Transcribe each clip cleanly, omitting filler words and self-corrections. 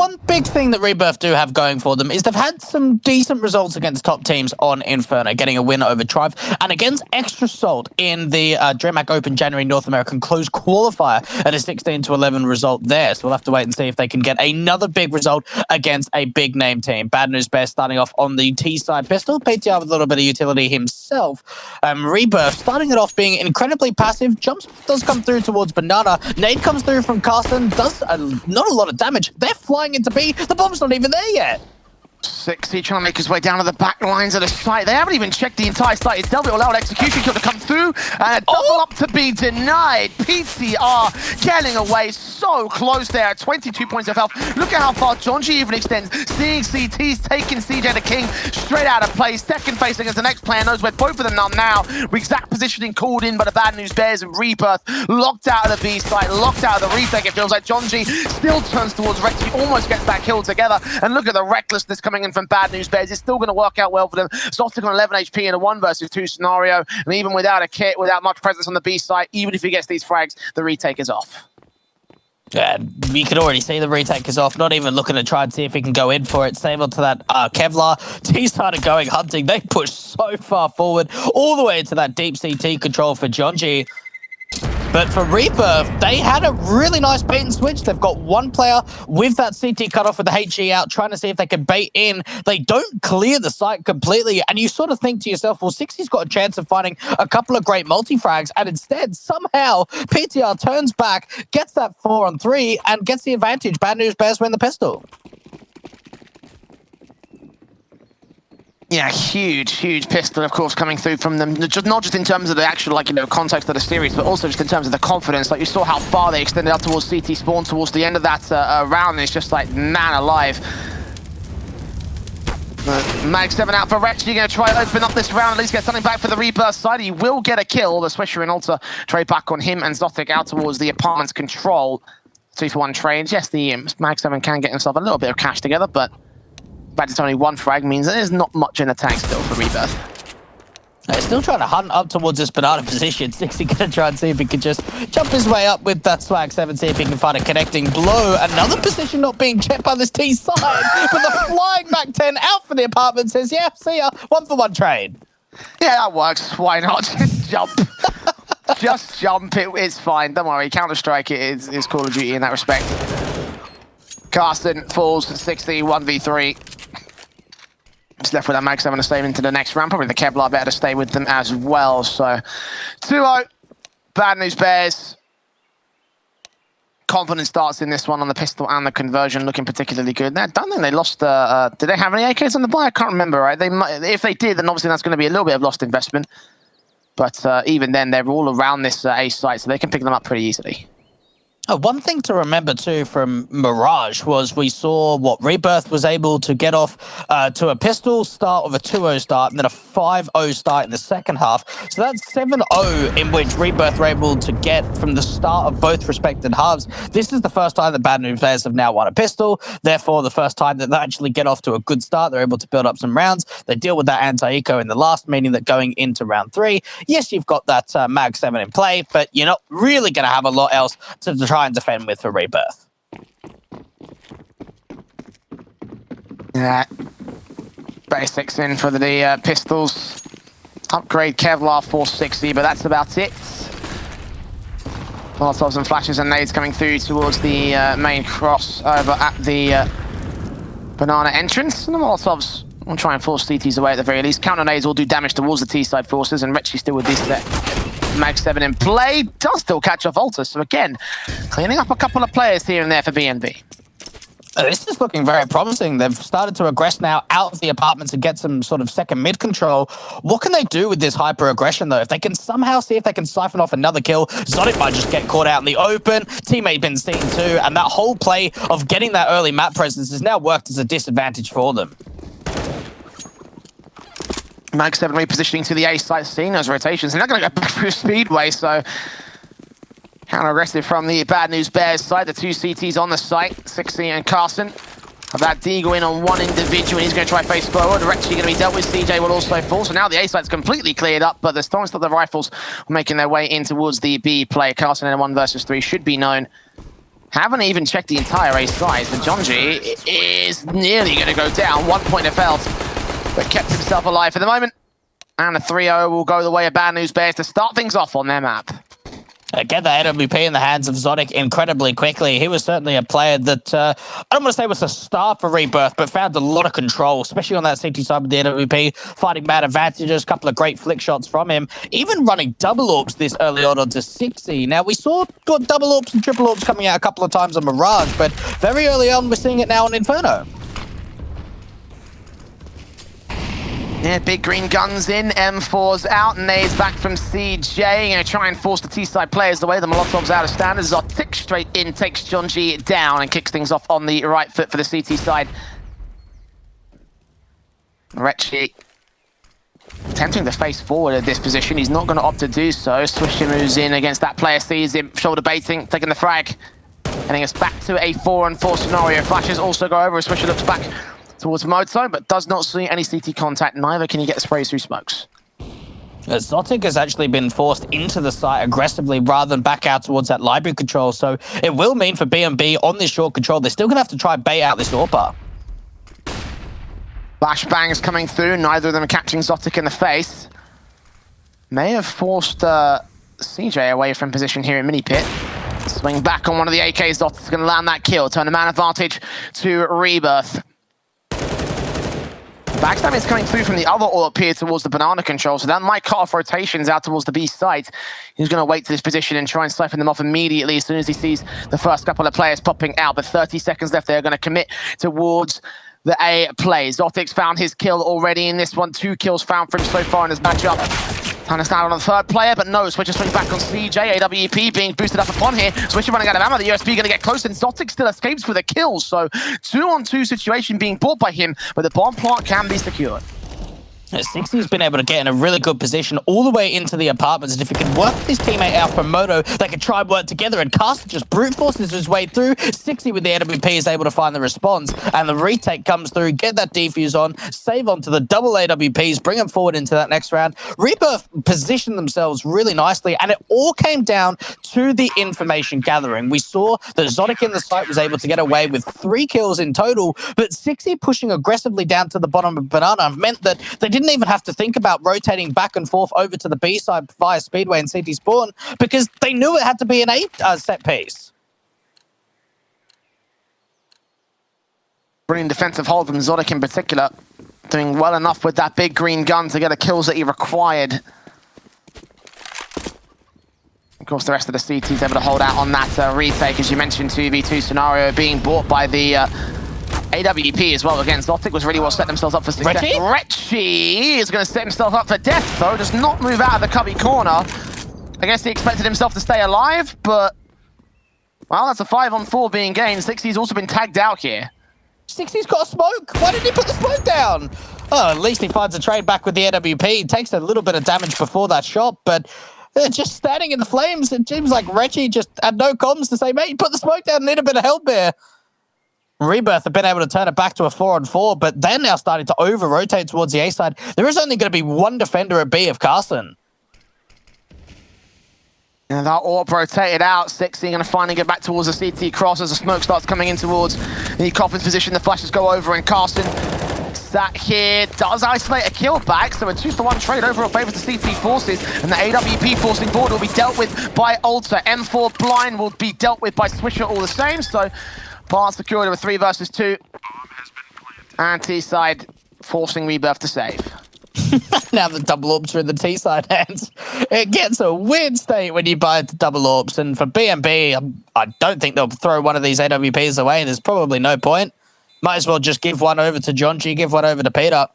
one big thing that Rebirth do have going for them is they've had some decent results against top teams on Inferno, getting a win over Tribe, and against Extra Salt in the DreamHack Open January North American closed qualifier at a 16-11 result there. So we'll have to wait and see if they can get another big result against a big name team. Bad News Bears starting off on the T side pistol, PTR with a little bit of utility himself. Rebirth starting it off being incredibly passive. Jumps does come through towards Banana. Nade comes through from Carson, does not a lot of damage. They're flying into B. The bomb's not even there yet. 60 trying to make his way down to the back lines of the site. They haven't even checked the entire site itself. It will allow an execution kill to come through and a double up to be denied. PTR getting away so close there at 22 points of health. Look at how far Jonji even extends. Seeing CT's taking CJ the King straight out of play. Second face against the next player, knows where both of them are now. Exact positioning called in by the Bad News Bears and Rebirth. Locked out of the B site, locked out of the retake. It feels like Jonji still turns towards Rex. He almost gets that kill together. And look at the recklessness coming in from Bad News Bears. It's still going to work out well for them. Zotic on 11 HP in a 1 versus 2 scenario, and even without a kit, without much presence on the B site, even if he gets these frags, the retake is off. Yeah, you can already see the retake is off, not even looking to try and see if he can go in for it. Same on to that Kevlar. T started going hunting. They pushed so far forward, all the way into that deep CT control for Jonji. But for Rebirth, they had a really nice bait and switch. They've got one player with that CT cutoff with the HE out, trying to see if they can bait in. They don't clear the site completely, and you sort of think to yourself, well, 60's got a chance of finding a couple of great multi-frags, and instead, somehow, PTR turns back, gets that 4-on-3, and gets the advantage. Bad News Bears win the pistol. Yeah, huge pistol, of course, coming through from them. Not just in terms of the actual, context of the series, but also just in terms of the confidence. Like, you saw how far they extended up towards CT spawn towards the end of that round, and it's just like, man alive. Mag 7 out for Rex. You're going to try to open up this round, at least get something back for the Rebirth side. He will get a kill. The Swisher and Ultra trade back on him, and Zotic out towards the apartment's control. 2-for-1 trades. Yes, the Mag 7 can get himself a little bit of cash together, but the fact it's only 1 frag means that there's not much in the tank still for Rebirth. They're still trying to hunt up towards this Banana position. 60 going to try and see if he can just jump his way up with that Swag 7, see if he can find a connecting blow. Another position not being checked by this T side, but the flying Mac 10 out for the apartment says, yeah, see ya, 1-for-1 trade. Yeah, that works. Why not? Just jump. Just jump. It's fine. Don't worry. Counter-Strike is Call of Duty in that respect. Carson falls 60, 1v3. Just left with that Mag 7 to stay into the next round. Probably the Kevlar better to stay with them as well. So 2-0. Bad News Bears. Confidence starts in this one on the pistol and the conversion, looking particularly good. I don't think they lost. Did they have any AKs on the buy? I can't remember. Right? They might, if they did, then obviously that's going to be a little bit of lost investment. But even then, they're all around this A site, so they can pick them up pretty easily. One thing to remember too from Mirage was we saw what Rebirth was able to get off to a pistol start of a 2-0 start and then a 5-0 start in the second half. So that's 7-0 in which Rebirth were able to get from the start of both respected halves. This is the first time that Bad News Bears have now won a pistol. Therefore, the first time that they actually get off to a good start, they're able to build up some rounds. They deal with that anti-eco in the last, meaning that going into round 3, yes, you've got that Mag 7 in play, but you're not really going to have a lot else to try and defend with for Rebirth. Yeah. Basics in for the pistols. Upgrade Kevlar 460, but that's about it. Molotovs and flashes and nades coming through towards the main cross over at the Banana entrance. And the Molotovs will try and force CTs away at the very least. Counter nades will do damage towards the T-side forces, and Retchy still with this Mag 7 in play. Does still catch off Altus, so again, cleaning up a couple of players here and there for BNB. This is looking very promising. They've started to aggress now out of the apartments and get some sort of second mid control. What can they do with this hyper aggression though? If they can somehow see if they can siphon off another kill, Zotic might just get caught out in the open. Teammate been seen too, and that whole play of getting that early map presence has now worked as a disadvantage for them. Mag 7 repositioning to the A site, seeing those rotations. They're not going to go back through Speedway, so counter-aggressive from the Bad News Bears side. The 2 CTs on the site, 60 and Carson. That Deagle in on one individual, and he's going to try face forward. Retchy going to be dealt with. CJ will also fall, so now the A site's completely cleared up, but the strongest of the rifles making their way in towards the B play. Carson in a 1 versus 3 should be known Haven't even checked the entire A side, but Jonji is nearly going to go down. 1 point of health, but kept himself alive for the moment. And a 3-0 will go the way of Bad News Bears to start things off on their map. Get the AWP in the hands of Zodic incredibly quickly. He was certainly a player that, I don't want to say was a star for Rebirth, but found a lot of control, especially on that CT side with the AWP, fighting mad advantages, a couple of great flick shots from him, even running double AWPs this early on onto 60. Now, we saw got double AWPs and triple AWPs coming out a couple of times on Mirage, but very early on, we're seeing it now on Inferno. Yeah, big green guns in, M4's out, nades back from CJ. Gonna try and force the T-side players away. The Molotov's out of standards. Zotic straight in, takes Jonji down and kicks things off on the right foot for the CT side. Retchi attempting to face forward at this position. He's not going to opt to do so. Swisher moves in against that player, sees him, shoulder baiting, taking the frag. Heading us back to a 4-on-4 scenario. Flashes also go over as Swisher looks back towards Moto, but does not see any CT contact. Neither can he get sprays through smokes. Zotic has actually been forced into the site aggressively rather than back out towards that library control, so it will mean for BNB on this short control, they're still going to have to try and bait out this AWPer. Flashbangs coming through, neither of them are catching Zotic in the face. May have forced CJ away from position here in mini pit. Swing back on one of the AKs, Zotic's going to land that kill, turn the man advantage to Rebirth. Backstab is coming through from the other AWP here towards the banana control, so that might cut off rotations out towards the B site. He's going to wait to this position and try and siphon them off immediately as soon as he sees the first couple of players popping out, but 30 seconds left. They're going to commit towards the A play. Zotic's found his kill already in this one. 2 kills found for him so far in his matchup. Trying to stand on the third player, but no. Switcher swings back on CJ. AWP being boosted up upon here. Switcher running out of ammo. The USB going to get close, and Zotic still escapes with a kill. So 2-on-2 situation being bought by him, but the bomb plant can be secured. 60's been able to get in a really good position all the way into the apartments, and if he can work with his teammate out from Moto, they can try and work together, and Carson just brute forces his way through. 60 with the AWP is able to find the response, and the retake comes through, get that defuse on, save onto the double AWPs, bring them forward into that next round. Rebirth positioned themselves really nicely, and it all came down to the information gathering. We saw that Zotic in the site was able to get away with 3 kills in total, but 60 pushing aggressively down to the bottom of Banana meant that they didn't even have to think about rotating back and forth over to the B side via Speedway and CT Spawn because they knew it had to be an A set piece. Brilliant defensive hold from Zotic in particular, doing well enough with that big green gun to get the kills that he required. Of course, the rest of the CT's able to hold out on that retake, as you mentioned, 2v2 scenario being bought by the AWP as well. Again, Zotic was really well set themselves up for success. Retchi is going to set himself up for death, though. Does not move out of the cubby corner. I guess he expected himself to stay alive, but well, that's a 5-on-4 being gained. 60's also been tagged out here. 60's got a smoke. Why didn't he put the smoke down? Oh, at least he finds a trade back with the AWP. Takes a little bit of damage before that shot, but just standing in the flames, it seems like Retchi just had no comms to say, mate, put the smoke down, need a bit of help here. Rebirth have been able to turn it back to a 4-on-4, but they're now starting to over-rotate towards the A side. There is only going to be one defender at B of Carson. And that AWP rotated out. 60 going to finally get back towards the CT cross as the smoke starts coming in towards the Coffin's position. The flashes go over, and Carson sat here, does isolate a kill back, so a 2-for-1 trade overall favors the CT forces, and the AWP forcing forward will be dealt with by Alter. M4 blind will be dealt with by Swisher all the same, so part secured with 3 versus 2. And T-side forcing Rebirth to save. Now the double AWPs are in the T-side hands. It gets a weird state when you buy the double AWPs, and for BNB, I don't think they'll throw one of these AWPs away. There's probably no point. Might as well just give one over to Jonji, give one over to Peter.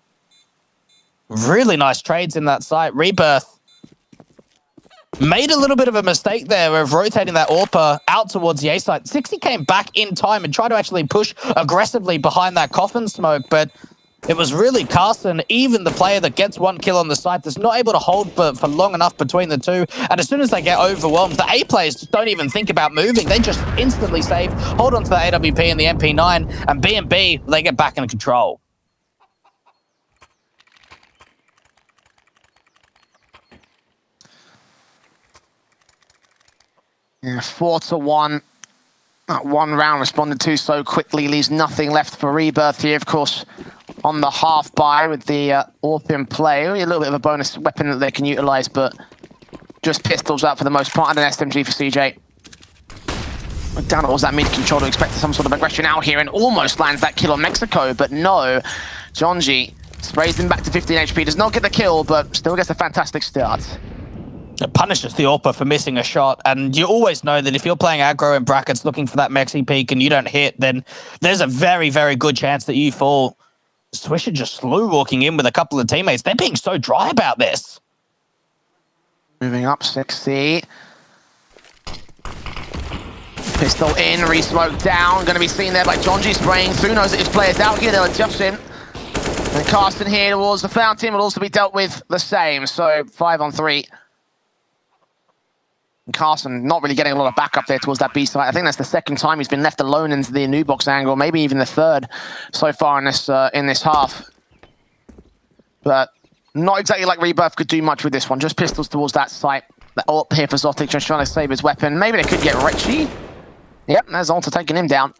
Really nice trades in that site. Rebirth made a little bit of a mistake there of rotating that AWPer out towards the A site. 60 came back in time and tried to actually push aggressively behind that coffin smoke, but it was really Carson, even the player that gets 1 kill on the site, that's not able to hold for long enough between the two. And as soon as they get overwhelmed, the A players just don't even think about moving. They just instantly save, hold on to the AWP and the MP9, and BNB, they get back in control. Yeah, 4-1. That one round responded to so quickly, leaves nothing left for Rebirth here, of course, on the half buy with the AWP in play. A little bit of a bonus weapon that they can utilize, but just pistols out for the most part, and an SMG for CJ. Down towards that mid-control to expect some sort of aggression out here, and almost lands that kill on Mexico, but no. Jonji sprays him back to 15 HP, does not get the kill, but still gets a fantastic start. It punishes the AWPer for missing a shot, and you always know that if you're playing aggro in brackets looking for that Mexi peak and you don't hit, then there's a very, very good chance that you fall. Swisher just slew walking in with a couple of teammates. They're being so dry about this. Moving up, 6C. Pistol in, re-smoke down. Going to be seen there by Jonji spraying through. Knows that his player's out here. They'll adjust him. And Carsten here towards the fountain will also be dealt with the same. So 5 on 3. And Carsten not really getting a lot of backup there towards that B site. I think that's the second time he's been left alone into the new box angle, maybe even the third so far in this half. But not exactly like Rebirth could do much with this one. Just pistols towards that site. The AWP here for Zotic, just trying to save his weapon. Maybe they could get Richie. Yep, there's Alta taking him down.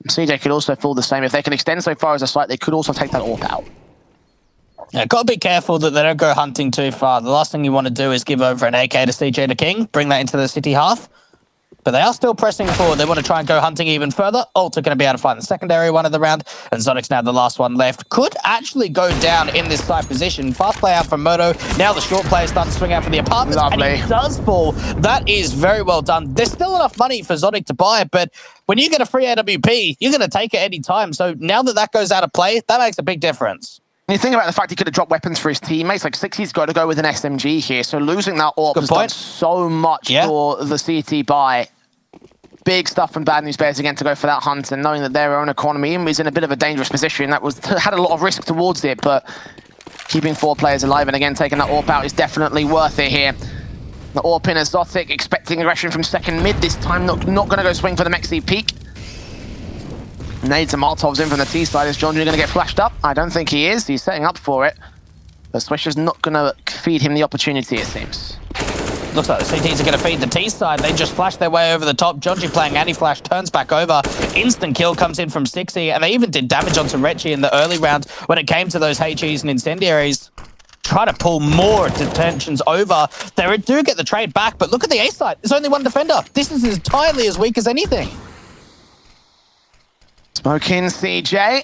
And CJ could also fall the same. If they can extend so far as a site, they could also take that AWP out. Yeah, got to be careful that they don't go hunting too far. The last thing you want to do is give over an AK to CJ the King, bring that into the city half. But they are still pressing forward. They want to try and go hunting even further. Alta going to be able to find the secondary one of the round. And Zonic's now the last one left. Could actually go down in this side position. Fast play out from Moto. Now the short player starting to swing out for the apartments. Lovely. And he does fall. That is very well done. There's still enough money for Zonic to buy it. But when you get a free AWP, you're going to take it any time. So now that that goes out of play, that makes a big difference. You think about the fact he could have dropped weapons for his teammates. Like 6C's got to go with an SMG here. So losing that AWP has done so much for the CT buy. Big stuff from Bad News Bears again to go for that hunt, and knowing that their own economy is in a bit of a dangerous position. That had a lot of risk towards it, but keeping 4 players alive and again taking that AWP out is definitely worth it here. The AWP in as Zotic, expecting aggression from second mid this time. Not going to go swing for the Mexi peak. Nades and Molotovs in from the T side. Is John going to get flashed up? I don't think he is. He's setting up for it. But Swisher's not going to feed him the opportunity, it seems. Looks like the CTs are going to feed the T side. They just flash their way over the top. Jonji playing anti-flash, turns back over. Instant kill comes in from 6E, and they even did damage onto Retchi in the early round when it came to those HEs and incendiaries. Try to pull more detentions over. They do get the trade back, but look at the A side. There's only one defender. This is entirely as weak as anything. Smoke in, CJ.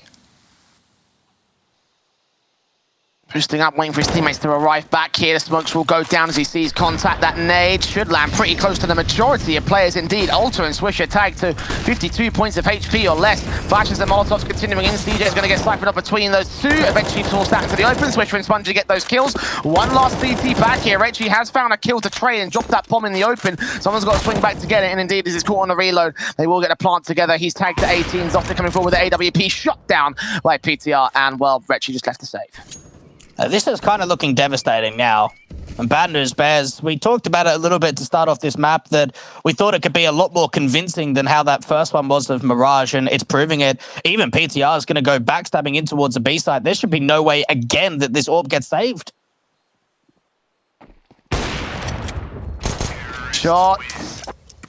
Boosting up, waiting for his teammates to arrive back here. The smokes will go down as he sees contact. That nade should land pretty close to the majority of players indeed. Alta and Swisher tagged to 52 points of HP or less. Flashes and Molotovs continuing in. CJ is going to get siphoned up between those two. Eventually forced out into the open. Swisher and Spongy get those kills. One last CT back here. Reggie has found a kill to trade and dropped that bomb in the open. Someone's got to swing back to get it, and indeed this is caught on the reload. They will get a plant together. He's tagged to 18. Zotta coming forward with the AWP. Shot down by PTR, and well, Reggie just left to save. This is kind of looking devastating now. And Bad News Bears, we talked about it a little bit to start off this map, that we thought it could be a lot more convincing than how that first one was of Mirage, and it's proving it. Even PTR is going to go backstabbing in towards the B side. There should be no way again that this AWP gets saved. Shot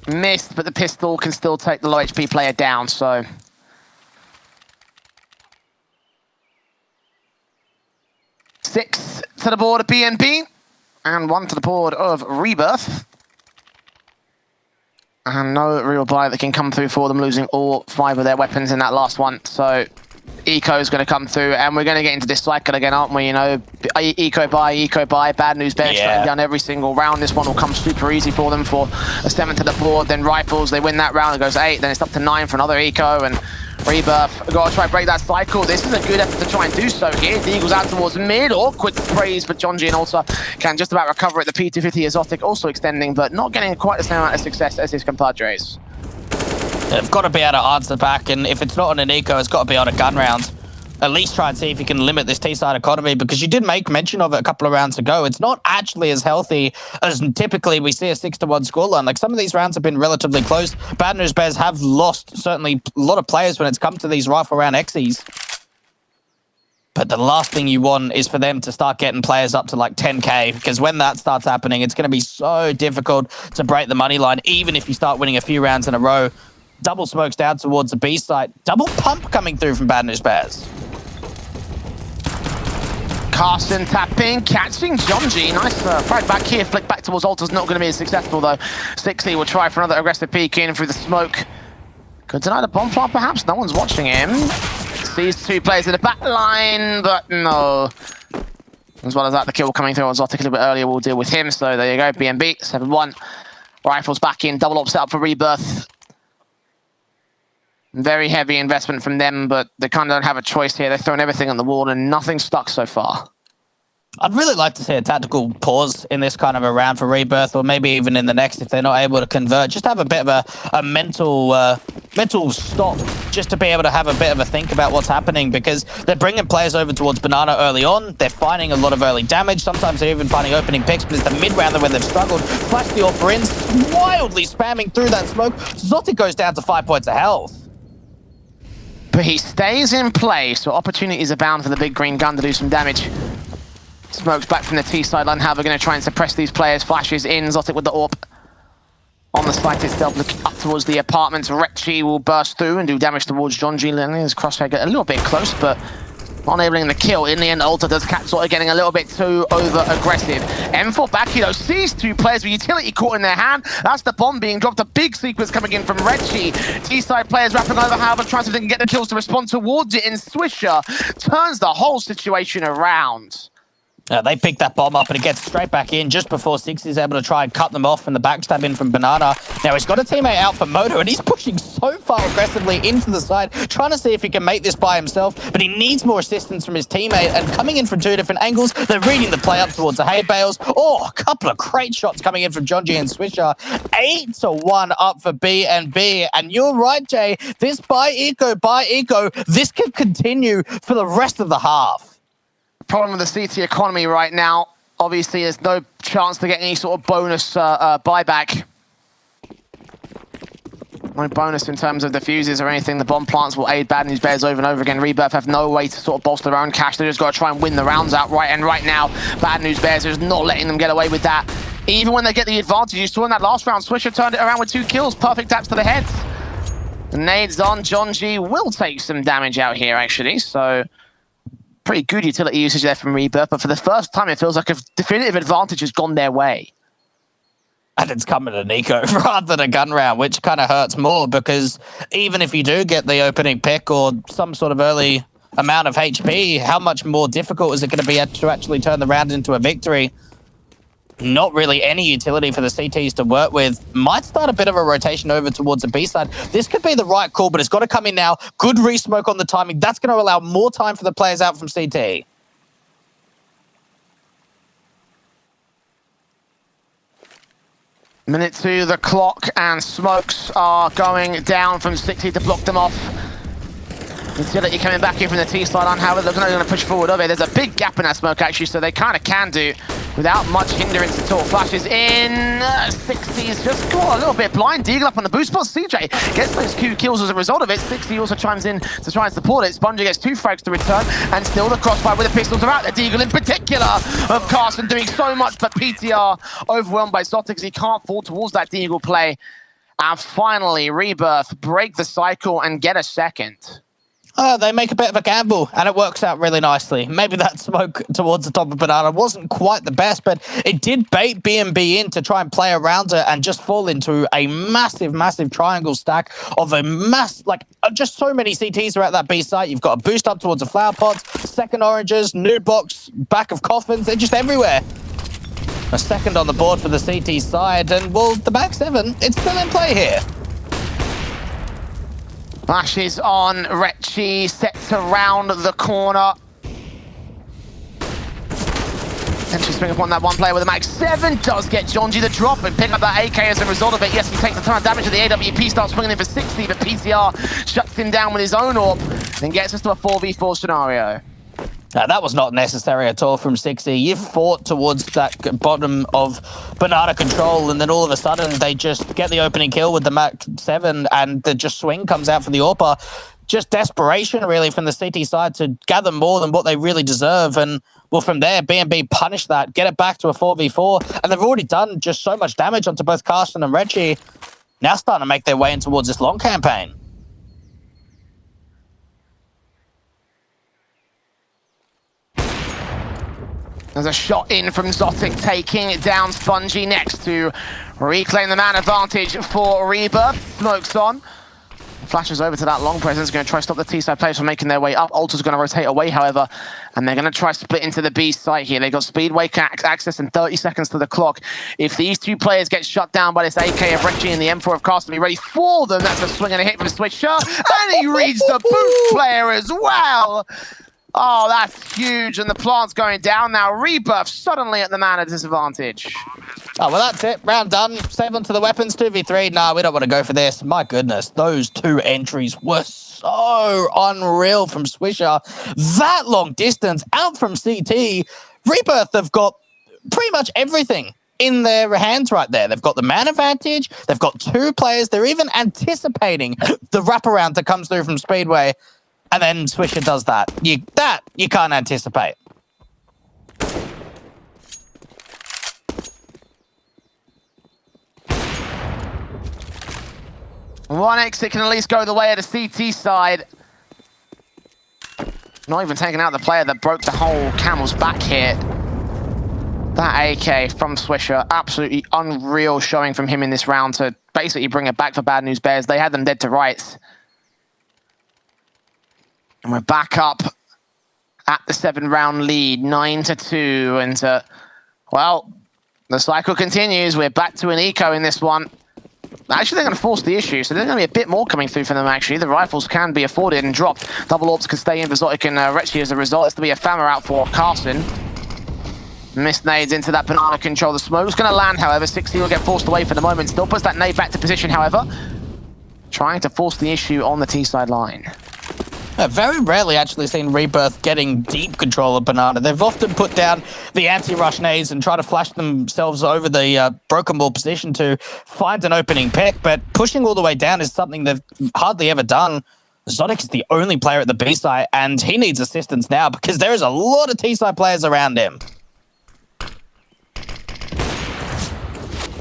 missed, but the pistol can still take the low HP player down, so... 6 to the board of BNB, and 1 to the board of Rebirth. And no real buy that can come through for them, losing all 5 of their weapons in that last one. So Eco is going to come through, and we're going to get into this cycle again, aren't we? You know, Eco buy, Bad News Bears shutting down every single round. This one will come super easy for them for a 7 to the board, then Rifles, they win that round, it goes 8, then it's up to 9 for another Eco, and Rebirth, got to try and break that cycle. This is a good effort to try and do so here. The Eagles out towards mid. Awkward sprays, but Jonji and Alta can just about recover it. The P250 Exotic also extending, but not getting quite the same amount of success as his compadres. They've got to be able to answer back, and if it's not on an eco, it's got to be on a gun round. At least try and see if you can limit this T-side economy, because you did make mention of it a couple of rounds ago. It's not actually as healthy as typically we see a 6-1 scoreline. Like, some of these rounds have been relatively close. Bad News Bears have lost, certainly, a lot of players when it's come to these rifle round Xs. But the last thing you want is for them to start getting players up to like 10k, because when that starts happening, it's going to be so difficult to break the money line, even if you start winning a few rounds in a row. Double smokes down towards the B site. Double pump coming through from Bad News Bears. Carson tapping, catching John G. Nice frag back here, flick back towards Alta's not going to be as successful though. 60 will try for another aggressive peek in through the smoke. Could deny the bomb plant perhaps, no one's watching him. Sees two players in the back line, but no. As well as that, the kill coming through on Zotic a little bit earlier, we'll deal with him. So there you go, BNB, 7-1. Rifles back in, double op set up for Rebirth. Very heavy investment from them, but they kind of don't have a choice here. They're throwing everything on the wall and nothing stuck so far. I'd really like to see a tactical pause in this kind of a round for Rebirth, or maybe even in the next if they're not able to convert. Just have a bit of a mental stop, just to be able to have a bit of a think about what's happening, because they're bringing players over towards Banana early on. They're finding a lot of early damage. Sometimes they're even finding opening picks, but it's the mid-rounder when they've struggled. Flash the AWP in, wildly spamming through that smoke. Zotic goes down to 5 points of health. But he stays in play, so opportunities abound for the big green gun to do some damage. Smokes back from the T sideline. How they're going to try and suppress these players. Flashes in. Zotic with the AWP. On the site itself, looking up towards the apartments. Retchi will burst through and do damage towards John G. His crosshair get a little bit close, but not enabling the kill. In the end, Alta does catch sort of getting a little bit too over-aggressive. M4 back here, though, sees two players with utility caught in their hand. That's the bomb being dropped. A big sequence coming in from Retchi. T-side players wrapping over, however, trying to get the kills to respond towards it. And Swisher turns the whole situation around. They pick that bomb up and it gets straight back in just before 60 is able to try and cut them off, and the backstab in from Banana. Now he's got a teammate out for Moto and he's pushing so far aggressively into the side, trying to see if he can make this by himself, but he needs more assistance from his teammate, and coming in from two different angles. They're reading the play up towards the hay bales. Oh, a couple of great shots coming in from John G and Swisher. 8-1 up for BNB, and you're right, Jay. This by Eco, this could continue for the rest of the half. Problem with the CT economy right now, obviously there's no chance to get any sort of bonus buyback. No bonus in terms of defuses or anything. The bomb plants will aid Bad News Bears over and over again. Rebirth have no way to sort of bolster their own cash. They just got to try and win the rounds outright, and right now Bad News Bears are just not letting them get away with that. Even when they get the advantage, you saw in that last round, Swisher turned it around with 2 kills. Perfect taps to the heads. The nades on. John G will take some damage out here, actually, so pretty good utility usage there from Rebirth, but for the first time it feels like a definitive advantage has gone their way. And it's coming to Nico rather than a gun round, which kind of hurts more, because even if you do get the opening pick or some sort of early amount of HP, how much more difficult is it going to be to actually turn the round into a victory? Not really any utility for the CTs to work with. Might start a bit of a rotation over towards the B side. This could be the right call, but it's got to come in now. Good re-smoke on the timing. That's going to allow more time for the players out from CT. Minute 2, the clock, and smokes are going down from 60 to block them off. Utility coming back in from the T side on how they're going to push forward of it. There's a big gap in that smoke, actually, so they kind of can do without much hindrance at all. Flashes in. 60's just got a little bit blind. Deagle up on the boost spot. CJ gets those 2 kills as a result of it. 60 also chimes in to try and support it. Sponger gets 2 frags to return, and still the crossfire with the pistols are out there. Deagle in particular of Carson doing so much, but PTR overwhelmed by Zotic as he can't fall towards that Deagle play. And finally, Rebirth break the cycle and get a second. They make a bit of a gamble, and it works out really nicely. Maybe that smoke towards the top of Banana wasn't quite the best, but it did bait BNB in to try and play around it and just fall into a massive, massive triangle stack of a just so many CTs are at that B site. You've got a boost up towards the flower pots, second oranges, new box, back of coffins. They're just everywhere. A second on the board for the CT side, and well, the back 7, it's still in play here. Flashes on, Retchi set to round the corner. Potentially swing upon that one player with a max 7, does get John G the drop and pick up that AK as a result of it. Yes, he takes a ton of damage to the AWP, starts swinging in for 60, but PCR shuts him down with his own AWP and gets us to a 4v4 scenario. That was not necessary at all from 60. You fought towards that bottom of Banana control, and then all of a sudden they just get the opening kill with the Mac 7, and the just swing comes out for the AWPer. Just desperation, really, from the CT side to gather more than what they really deserve. And, well, from there, BNB punish that, get it back to a 4v4, and they've already done just so much damage onto both Carson and Retchi. now starting to make their way in towards this long campaign. There's a shot in from Zotic, taking it down. Spongy next to reclaim the man advantage for Rebirth. Smokes on. Flashes over to that long presence, going to try to stop the T-side players from making their way up. Alter's going to rotate away, however, and they're going to try to split into the B site here. They've got Speedway access and 30 seconds to the clock. If these two players get shut down by this AK of Retchy and the M4 of Castle, be ready for them. That's a swing and a hit from Swisher, and he reads the boost player as well. Oh, that's huge, and the plant's going down now. Rebirth suddenly at the man at disadvantage. Oh, well, that's it. Round done. Save onto the weapons. 2v3. Nah, we don't want to go for this. My goodness, those two entries were so unreal from Swisher. That long distance out from CT. Rebirth have got pretty much everything in their hands right there. They've got the man advantage. They've got two players. They're even anticipating the wraparound that comes through from Speedway. And then Swisher does that. You can't anticipate. One exit can at least go the way of the CT side. Not even taking out the player that broke the whole camel's back here. That AK from Swisher, absolutely unreal showing from him in this round to basically bring it back for Bad News Bears. They had them dead to rights. And we're back up at the 7-round lead, 9-2. And, well, the cycle continues. We're back to an eco in this one. Actually, they're going to force the issue, so there's going to be a bit more coming through for them, actually. The rifles can be afforded and dropped. Double Orbs can stay in for Zotic and Retchy as a result. It's to be a Fammer out for Carson. Missed nades into that banana control. The smoke's going to land, however. 60 will get forced away for the moment. Still puts that nade back to position, however. Trying to force the issue on the T-side line. I've very rarely actually seen Rebirth getting deep control of Banana. They've often put down the anti-rush nades and try to flash themselves over the broken ball position to find an opening pick, but pushing all the way down is something they've hardly ever done. Zotic is the only player at the B side, and he needs assistance now because there is a lot of T-side players around him.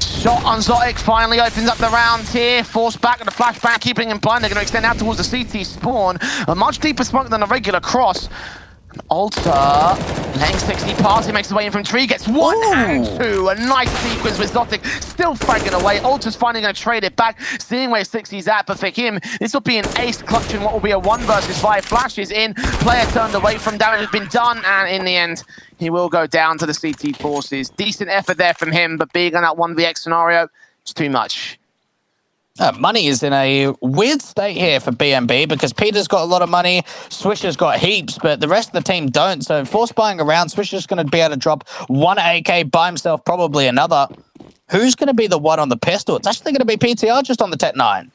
Shot on Zotic finally opens up the round here. Forced back with the flashbang, keeping him blind. They're going to extend out towards the CT spawn. A much deeper smoke than a regular cross. Alter letting 60 pass. He makes his way in from tree. Gets one and two. A nice sequence with Zotic still fragging away. Alter's finally going to trade it back, seeing where 60's at. But for him, this will be an ace clutching what will be a 1 versus 5. Flashes in. Player turned away from damage has been done. And in the end, he will go down to the CT forces. Decent effort there from him, but being on that 1vx scenario, it's too much. Money is in a weird state here for BNB because Peter's got a lot of money, Swisher's got heaps, but the rest of the team don't. So force buying around, Swisher's going to be able to drop one AK by himself, probably another. Who's going to be the one on the pistol? It's actually going to be PTR just on the Tech 9.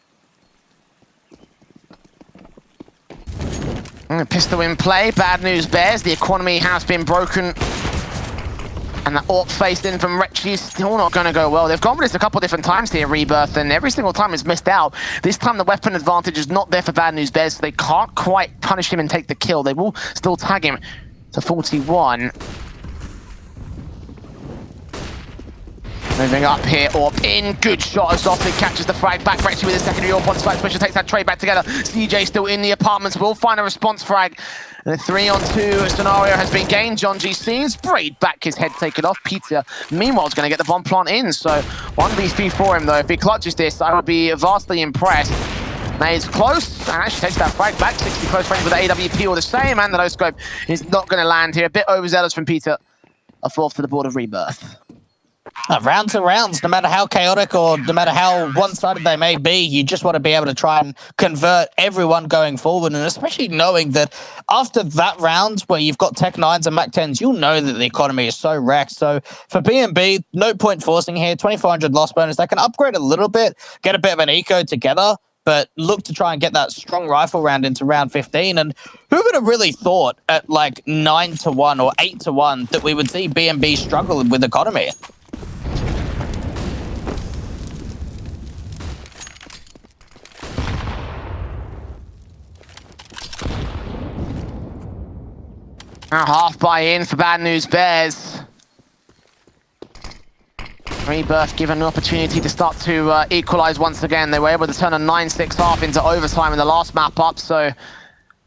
Pistol in play, Bad News Bears. The economy has been broken. And that AWP faced in from Retchy is still not going to go well. They've gone with this a couple different times here, Rebirth, and every single time is missed out. This time the weapon advantage is not there for Bad News Bears, so they can't quite punish him and take the kill. They will still tag him to 41. Moving up here, AWP in. Good shot as Zotic catches the frag back. Retchy with a secondary AWP on site. Swisher takes that trade back together. CJ still in the apartments. Will find a response frag. And a 3-on-2 scenario has been gained. John G seems sprayed back, his head taken off. Peter, meanwhile, is going to get the bomb plant in. So 1v3 for him, though. If he clutches this, I would be vastly impressed. Nade's close, and actually takes that frag back. 60 close range with the AWP or the same, and the no-scope is not going to land here. A bit overzealous from Peter. A fourth to the board of Rebirth. Rounds are rounds, no matter how chaotic or no matter how one-sided they may be, you just want to be able to try and convert everyone going forward, and especially knowing that after that round where you've got Tech 9s and Mac 10s, you'll know that the economy is so wrecked. So for BNB, no point forcing here, 2,400 loss bonus. They can upgrade a little bit, get a bit of an eco together, but look to try and get that strong rifle round into round 15. And who would have really thought at like 9-1 or 8-1 that we would see BNB struggle with economy? Now half buy in for Bad News Bears. Rebirth given an opportunity to start to equalize once again. They were able to turn a 9-6 half into overtime in the last map up, so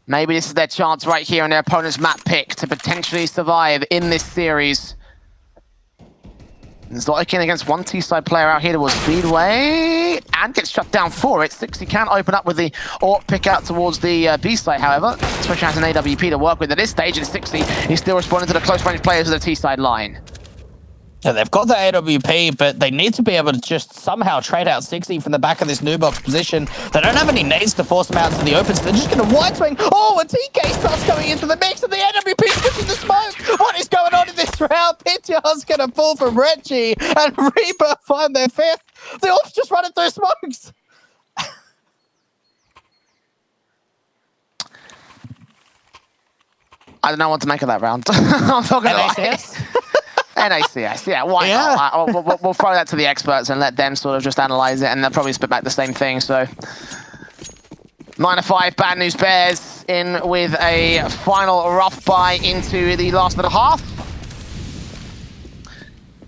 maybe this is their chance right here on their opponent's map pick to potentially survive in this series. Zoikin against one T-side player out here towards Speedway, and gets shut down for it. 60 can open up with the AWP pick out towards the B side, however. Swish has an AWP to work with at this stage, and 60 is still responding to the close range players of the T-side line. Yeah, they've got the AWP, but they need to be able to just somehow trade out 60 from the back of this new box position. They don't have any nades to force them out into the open, so they're just going to wide swing. Oh, a TK starts coming into the mix, and the AWP's pushing the smoke. What is going on in this round? Pitya's going to pull from Reggie, and Rebirth find their fifth. The AWP's just running through smokes. I don't know what to make of that round. I'm not going to lie. NACS, yeah, why not? We'll throw that to the experts and let them sort of just analyze it, and they'll probably spit back the same thing. So 9-5, Bad News Bears in with a final rough buy into the last of the half.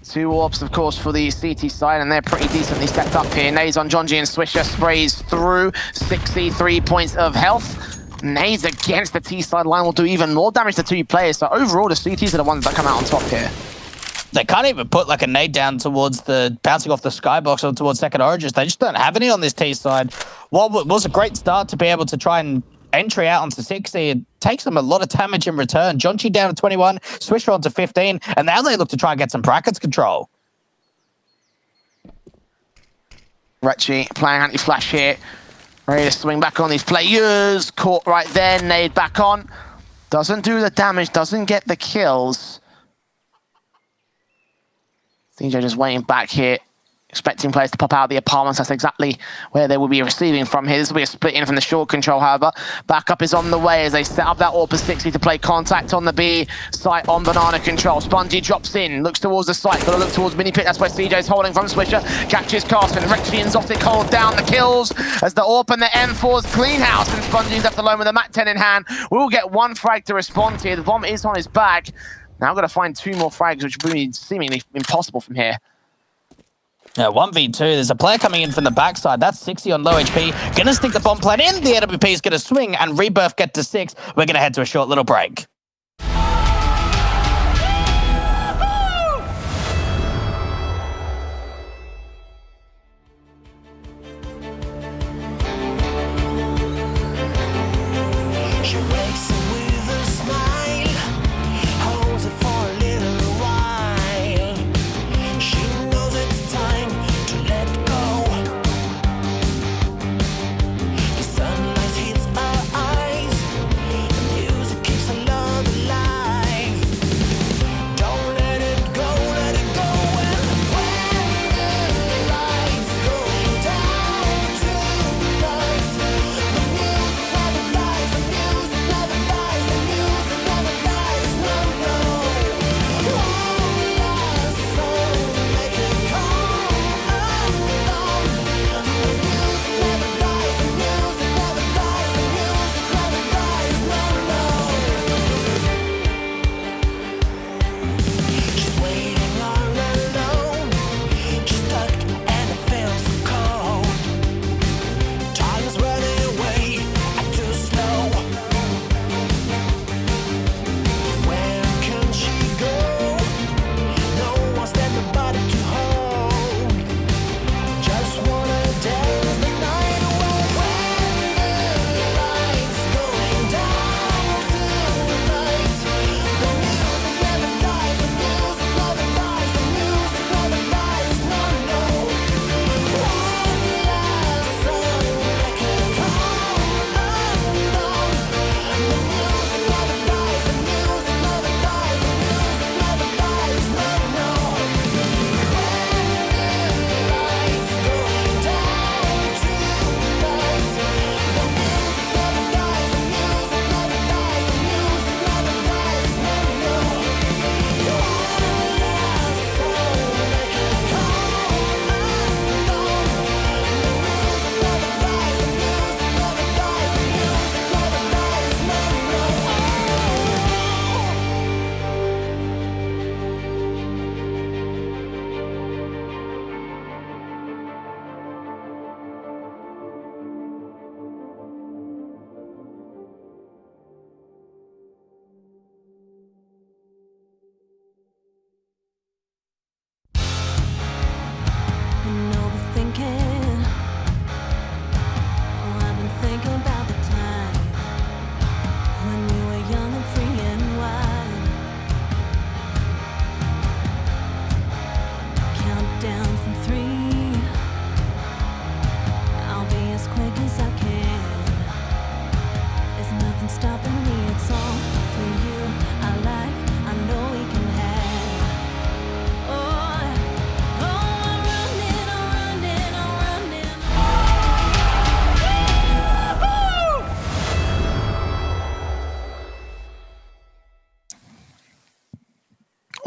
2 AWPs, of course, for the CT side, and they're pretty decently set up here. Nades on Jonji and Swisher, sprays through 63 points of health. Nades against the T side line will do even more damage to 2 players. So overall, the CTs are the ones that come out on top here. They can't even put like a nade down towards the bouncing off the skybox or towards second origins. They just don't have any on this T side. What was a great start to be able to try and entry out onto 60. It takes them a lot of damage in return. Jonchi down to 21, Swisher on to 15, and now they look to try and get some brackets control. Retchi playing anti-flash here. Ready to swing back on these players. Caught right there, nade back on. Doesn't do the damage, doesn't get the kills. DJ just waiting back here, expecting players to pop out of the apartments. That's exactly where they will be receiving from here. This will be a split in from the short control, however. Backup is on the way as they set up that AWP 60 to play contact on the B site on banana control. Spongy drops in, looks towards the site, gotta look towards mini pit. That's where CJ's holding from Swisher. Catches Carson, Retchi and Zotic hold down the kills as the AWP and the M4's clean house, and Spongy's left alone with a Mat 10 in hand. We'll get 1 frag to respond here. The bomb is on his back. Now I've got to find 2 more frags, which will be seemingly impossible from here. Yeah, 1v2. There's a player coming in from the backside. That's 60 on low HP. Gonna stick the bomb plan in. The AWP is gonna swing, and Rebirth get to 6. We're gonna head to a short little break.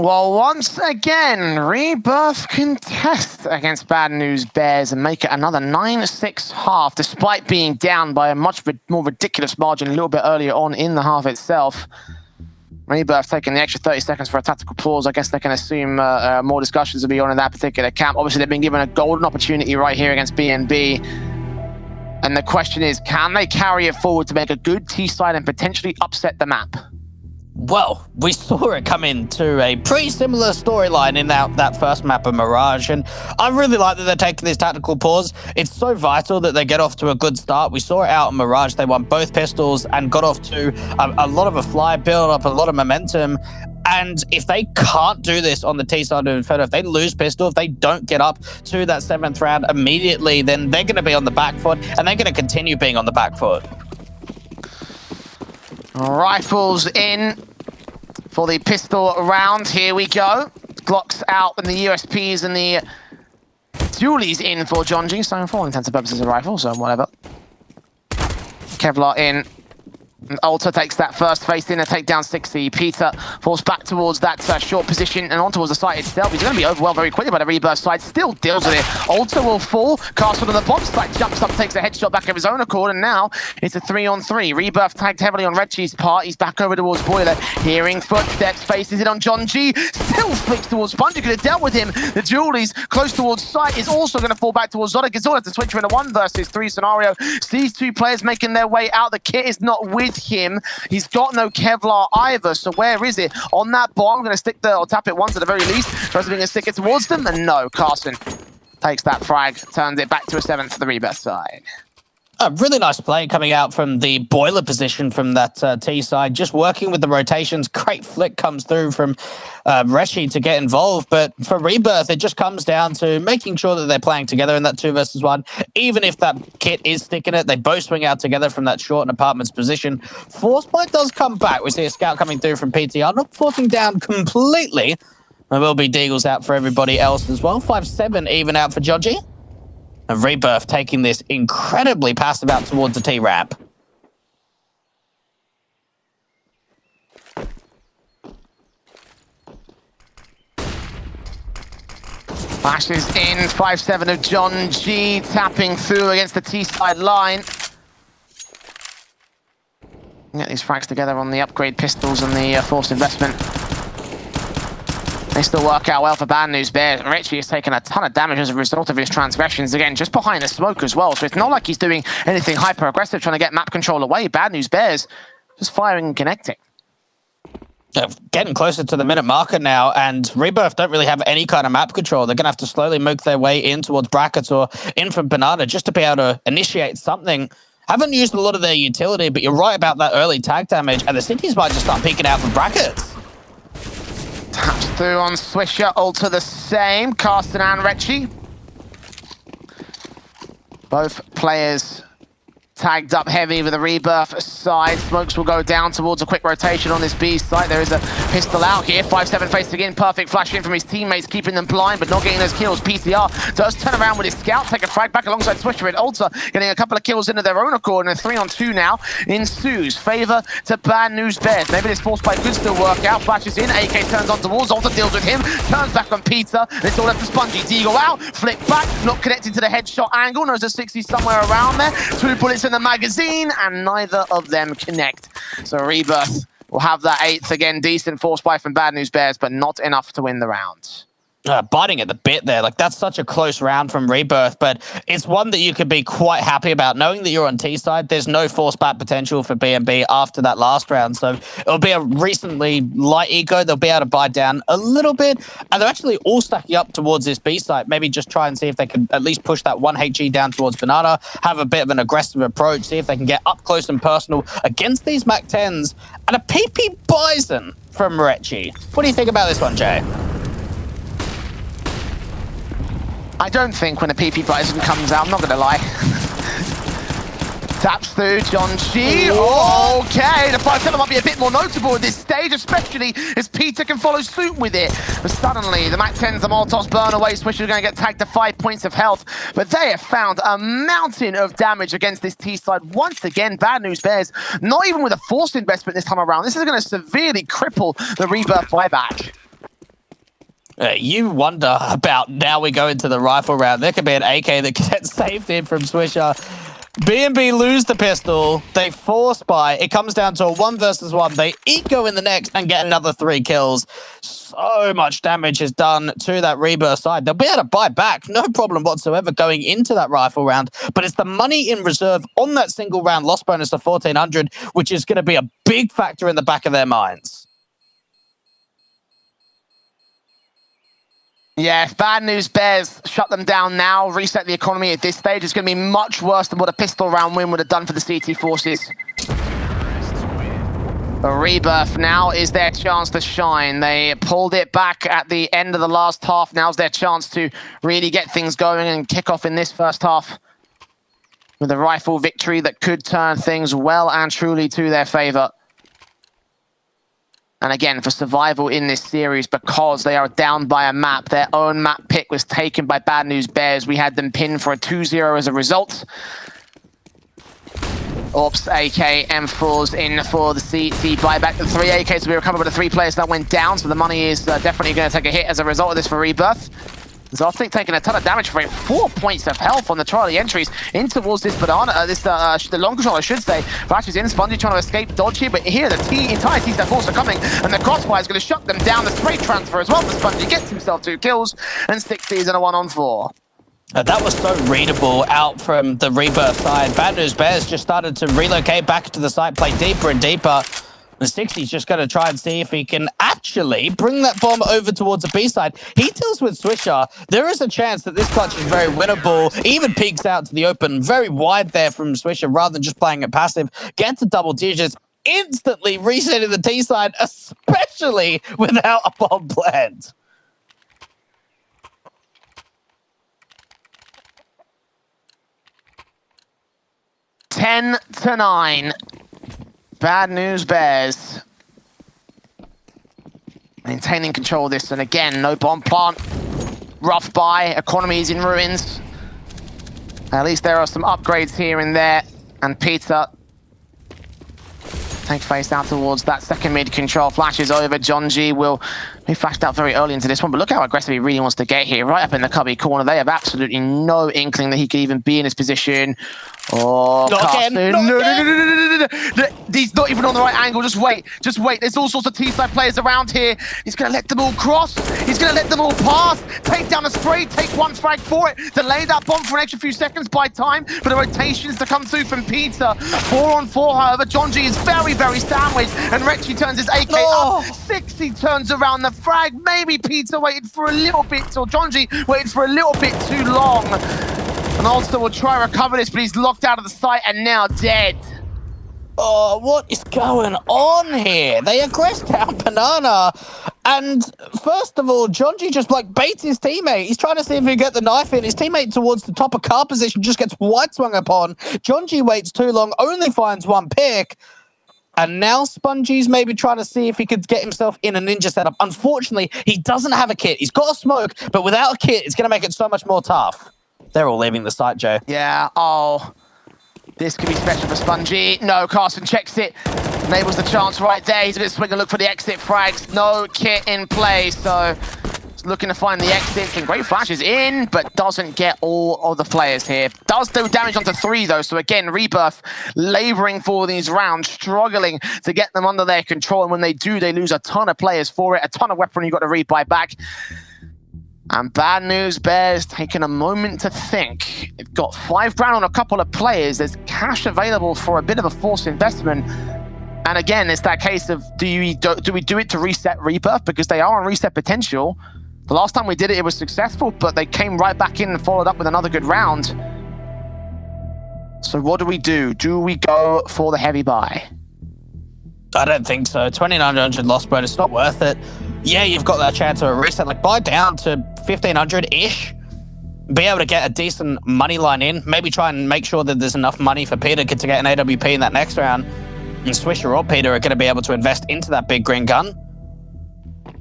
Well, once again, Rebirth contest against Bad News Bears and make it another 9-6 half, despite being down by a much more ridiculous margin a little bit earlier on in the half itself. Rebirth taking the extra 30 seconds for a tactical pause. I guess they can assume more discussions will be on in that particular camp. Obviously, they've been given a golden opportunity right here against BNB. And the question is, can they carry it forward to make a good T-side and potentially upset the map? Well, we saw it come into a pretty similar storyline in that first map of Mirage, and I really like that they're taking this tactical pause. It's so vital that they get off to a good start. We saw it out in Mirage. They won both pistols and got off to a lot of a fly, build up a lot of momentum. And if they can't do this on the T side of Inferno, if they lose pistol, if they don't get up to that 7th round immediately, then they're going to be on the back foot, and they're going to continue being on the back foot. Rifles in for the pistol round. Here we go. Glocks out and the USPs and the dualies in for John G. So for all intents and purposes, a rifle, so whatever. Kevlar in. And Ulta takes that first face in a takedown 60. Peter falls back towards that short position and on towards the site itself. He's going to be overwhelmed very quickly by the Rebirth side. Still deals with it. Ulta will fall. Castle on the bomb site jumps up, takes a headshot back of his own accord, and now it's a 3-on-3. Rebirth tagged heavily on Red Cheese part. He's back over towards Boiler. Hearing footsteps, faces it on John G. Still flicks towards Sponge. Could have dealt with him. The Julies close towards site is also going to fall back towards Zodic. It's all to switch in a 1 versus 3 scenario. These two players making their way out. The kit is not with him. He's got no Kevlar either, so where is it? On that bomb, I'm going to stick or tap it once at the very least. Tries to stick it towards them, and no, Carson takes that frag, turns it back to a 7th for the Rebirth side. A really nice play coming out from the Boiler position from that T side, just working with the rotations. Great flick comes through from Reshi to get involved, but for Rebirth, it just comes down to making sure that they're playing together in that 2 versus 1. Even if that kit is sticking it, they both swing out together from that short and apartments position. Forcepoint does come back. We see a scout coming through from PTR, not forcing down completely. There will be Deagles out for everybody else as well. 5-7 even out for Joji. And Rebirth taking this incredibly passive out towards the T-ramp. Flashes in, 5-7 of John G, tapping through against the T-side line. Get these frags together on the upgrade pistols and the forced investment. They still work out well for Bad News Bears. Richie has taken a ton of damage as a result of his transgressions. Again, just behind the smoke as well. So it's not like he's doing anything hyper-aggressive, trying to get map control away. Bad News Bears just firing and connecting. Getting closer to the minute marker now, and Rebirth don't really have any kind of map control. They're going to have to slowly make their way in towards brackets or in from Banana just to be able to initiate something. Haven't used a lot of their utility, but you're right about that early tag damage, and the cities might just start peeking out for brackets. Taps through on Swisher, Ulta the same, Carsten and Retchie. Both players tagged up heavy with the Rebirth side. Smokes will go down towards a quick rotation on this B site. There is a pistol out here. 5-7 facing in. Perfect flash in from his teammates, keeping them blind, but not getting those kills. PCR does turn around with his scout, take a frag back alongside Swisher and Ulta, getting a couple of kills into their own accord, and a 3-on-2 now ensues. Favor to Bad News Bears. Maybe this force play could still work out. Flashes in. AK turns on towards. Ulta deals with him. Turns back on Peter. It's all left to Spongy. Deagle out. Flick back. Not connected to the headshot angle. Knows a 60 somewhere around there. 2 bullets in the magazine, and neither of them connect. So Rebirth will have that 8th again. Decent force buy from Bad News Bears, but not enough to win the round. Biting at the bit there. Like, that's such a close round from Rebirth, but it's one that you could be quite happy about. Knowing that you're on T side, there's no force back potential for BNB after that last round. So it'll be a recently light eco. They'll be able to buy down a little bit. And they're actually all stacking up towards this B site. Maybe just try and see if they can at least push that 1 HE down towards Banana, have a bit of an aggressive approach, see if they can get up close and personal against these Mac 10s. And a PP Bison from Retchie. What do you think about this one, Jay? I don't think when a PP Bison comes out, I'm not going to lie. Taps through John G. Okay, the 5-7 might be a bit more notable at this stage, especially as Peter can follow suit with it. But suddenly, the Mac 10s, the Molotovs burn away. Swisher are going to get tagged to 5 points of health. But they have found a mountain of damage against this T side. Once again, Bad News Bears, not even with a forced investment this time around. This is going to severely cripple the Rebirth buyback. You wonder about now we go into the rifle round. There could be an AK that gets saved in from Swisher. B&B lose the pistol. They force buy. It comes down to a 1 versus 1. They eco in the next and get another 3 kills. So much damage is done to that Rebirth side. They'll be able to buy back, no problem whatsoever, going into that rifle round. But it's the money in reserve on that single round loss bonus of 1,400, which is going to be a big factor in the back of their minds. Yeah, if Bad News Bears shut them down now, reset the economy at this stage, it's going to be much worse than what a pistol round win would have done for the CT forces. The Rebirth now is their chance to shine. They pulled it back at the end of the last half. Now's their chance to really get things going and kick off in this first half with a rifle victory that could turn things well and truly to their favor. And again, for survival in this series, because they are down by a map, their own map pick was taken by Bad News Bears. We had them pinned for a 2-0 as a result. Ops, AK, M4s in for the CT buyback. The 3 AKs will be recovered by the 3 players that went down, so the money is definitely going to take a hit as a result of this for Rebirth. Zotic taking a ton of damage for 4 points of health on the Charlie entries in towards this banana, the long control I should say. Flash is in, Spongy trying to escape dodge here, but here the entire T-Step force are coming, and the crossfire is going to shut them down. The spray transfer as well for Spongy, gets himself 2 kills, and 60s in a 1-on-4. That was so readable out from the Rebirth side. Bad News Bears just started to relocate back to the site, play deeper and deeper. The 60's just going to try and see if he can actually bring that bomb over towards the B side. He deals with Swisher. There is a chance that this clutch is very winnable. Even peeks out to the open, very wide there from Swisher rather than just playing it passive. Gets to double digits, instantly resetting the T side, especially without a bomb plant. (10-9). Bad News Bears maintaining control of this, and again, no bomb plant. Rough buy, economy is in ruins. At least there are some upgrades here and there, and Peter take face out towards that second mid control. Flashes over. John G will be flashed out very early into this one, but look how aggressive he really wants to get here, right up in the cubby corner. They have absolutely no inkling that he could even be in his position. Oh, not again, no. He's not even on the right angle. Just wait. There's all sorts of T-side players around here. He's going to let them all cross. He's going to let them all pass. Take down a spray. Take 1 frag for it. Delay that bomb for an extra few seconds. Buy time for the rotations to come through from Peter. 4-on-4, however. John G is very, very sandwiched. And Rexy turns his AK up. 60 turns around the frag. Maybe Peter waited for a little bit, or John G waited for a little bit too long. And Ulster will try to recover this, but he's locked out of the site and now dead. Oh, what is going on here? They aggress down Banana, and first of all, John G just like baits his teammate. He's trying to see if he can get the knife in. His teammate towards the top of car position just gets wide swung upon. John G waits too long, only finds 1 pick. And now Spongy's maybe trying to see if he could get himself in a ninja setup. Unfortunately, he doesn't have a kit. He's got a smoke, but without a kit, it's going to make it so much more tough. They're all leaving the site, Joe. Yeah, oh. This could be special for Spongy. No, Carson checks it. Enables the chance right there. He's going to swing and look for the exit frags. No kit in play, so he's looking to find the exits. And great flashes in, but doesn't get all of the players here. Does do damage onto 3, though. So again, Rebirth laboring for these rounds, struggling to get them under their control. And when they do, they lose a ton of players for it. A ton of weaponry you've got to rebuy back. And Bad News Bears taking a moment to think. They've got $5 grand on a couple of players. There's cash available for a bit of a forced investment. And again, it's that case of do we do it to reset Rebirth? Because they are on reset potential. The last time we did it, it was successful, but they came right back in and followed up with another good round. So what do we do? Do we go for the heavy buy? I don't think so. 2,900 loss bonus, not worth it. Yeah, you've got that chance of a reset. Like, buy down to 1,500-ish. Be able to get a decent money line in. Maybe try and make sure that there's enough money for Peter to get an AWP in that next round. And Swisher or Peter are going to be able to invest into that big green gun.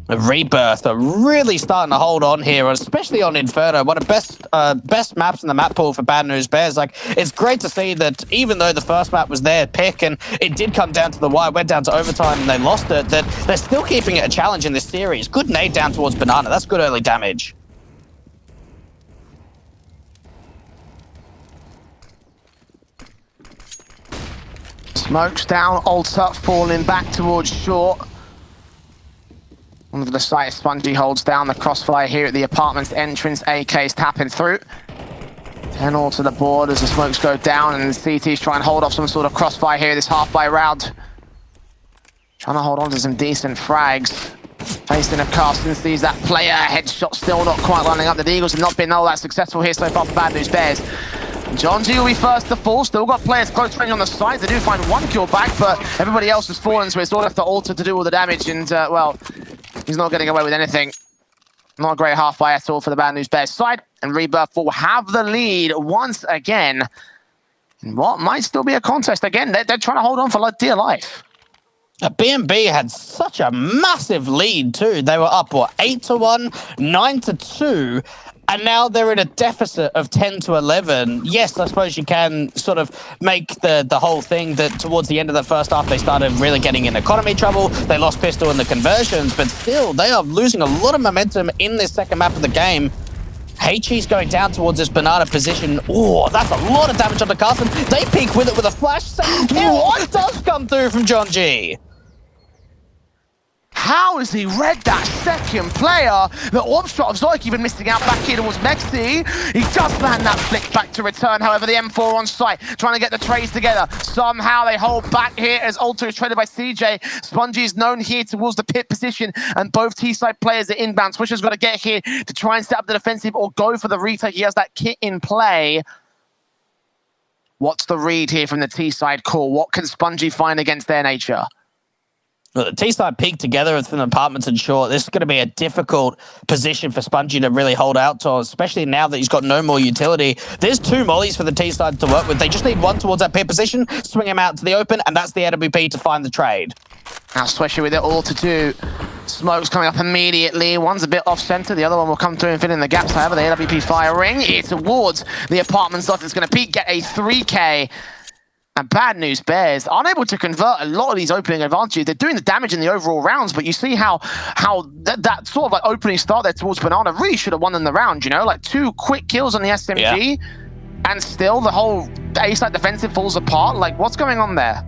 Rebirth are really starting to hold on here, especially on Inferno, one of the best maps in the map pool for Bad News Bears. Like, it's great to see that even though the first map was their pick and it did come down to the wire, went down to overtime and they lost it, that they're still keeping it a challenge in this series. Good nade down towards Banana. That's good early damage. Smokes down, Alter falling back towards short. One of the site, Spongy holds down the crossfire here at the apartment's entrance. AK's tapping through. 10 all to the board as the smokes go down, and CT's trying to hold off some sort of crossfire here this half-by round. Trying to hold on to some decent frags. Facing a Carson, sees that player. Headshot still not quite lining up. The Eagles have not been all that successful here so far for Bad News Bears. John G will be first to fall. Still got players close range on the sides. They do find one kill back, but everybody else has fallen, so it's all left to Alter to do all the damage, and, well, he's not getting away with anything. Not a great half-by at all for the Bad News Bears side, and Rebirth will have the lead once again in what might still be a contest. Again, they're trying to hold on for dear life. BNB had such a massive lead too. They were up, what, 8-1, 9-2, and now they're in a deficit of 10-11. Yes, I suppose you can sort of make the whole thing that towards the end of the first half, they started really getting in economy trouble. They lost pistol in the conversions, but still, they are losing a lot of momentum in this second map of the game. HE's going down towards this Banana position. Oh, that's a lot of damage on the Carson. They peek with it with a flash. Second kill. What does come through from John G? How has he read that second player? The orb shot of Zoik even missing out back here towards Mexi. He does land that flick back to return. However, the M4 on site, trying to get the trades together. Somehow they hold back here as Alter is traded by CJ. Spongy is known here towards the pit position, and both T-side players are inbound. Swisher's got to get here to try and set up the defensive or go for the retake. He has that kit in play. What's the read here from the T-side core? What can Spongy find against their nature? Well, the T-side peaked together from the apartments and short. This is going to be a difficult position for Spongy to really hold out to, especially now that he's got no more utility. There's two mollies for the T-side to work with. They just need one towards that pit position, swing him out to the open, and that's the AWP to find the trade. Now Swisher with it all to do. Smokes coming up immediately. One's a bit off-center. The other one will come through and fill in the gaps. However, the AWP firing here towards the apartment slot is going to peak, get a 3K. And Bad News Bears unable to convert a lot of these opening advantages. They're doing the damage in the overall rounds, but you see how that sort of opening start there towards Banana really should have won in the round, you know? Like 2 quick kills on the SMG, and still the whole A-side defensive falls apart. Like, what's going on there?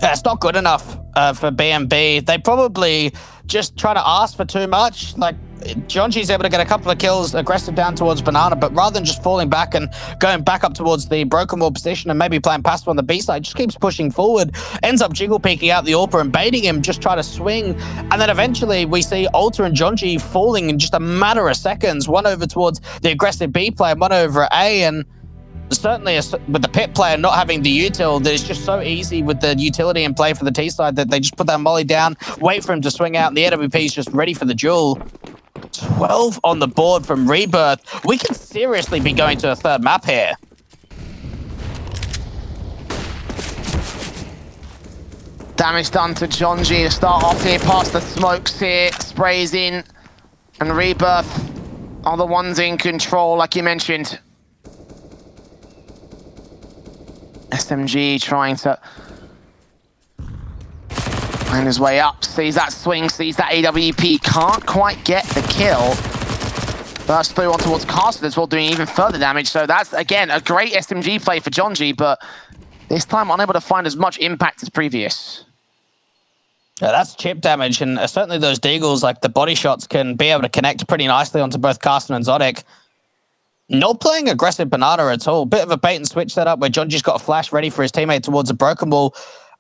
Yeah, it's not good enough for BNB. They probably just trying to ask for too much. Like, John G's able to get a couple of kills aggressive down towards Banana, but rather than just falling back and going back up towards the broken wall position and maybe playing passive on the B side, just keeps pushing forward, ends up jiggle peeking out the AWPer and baiting him, just try to swing. And then eventually we see Alter and John G falling in just a matter of seconds, one over towards the aggressive B player, one over at A, and certainly with the pit player not having the util, that it's just so easy with the utility in play for the T side that they just put that molly down, wait for him to swing out, and the AWP is just ready for the duel. 12 on the board from Rebirth. We can seriously be going to a third map here. Damage done to John G to start off here, past the smokes here, sprays in, and Rebirth are the ones in control, like you mentioned. SMG trying to find his way up, sees that swing, sees that AWP, can't quite get the kill. Burst through on towards Carson as well, doing even further damage. So that's, again, a great SMG play for John G, but this time unable to find as much impact as previous. Yeah, that's chip damage, and certainly those deagles, like the body shots, can be able to connect pretty nicely onto both Carson and Zodic. Not playing aggressive Banana at all. Bit of a bait and switch setup where John G's got a flash ready for his teammate towards a broken wall.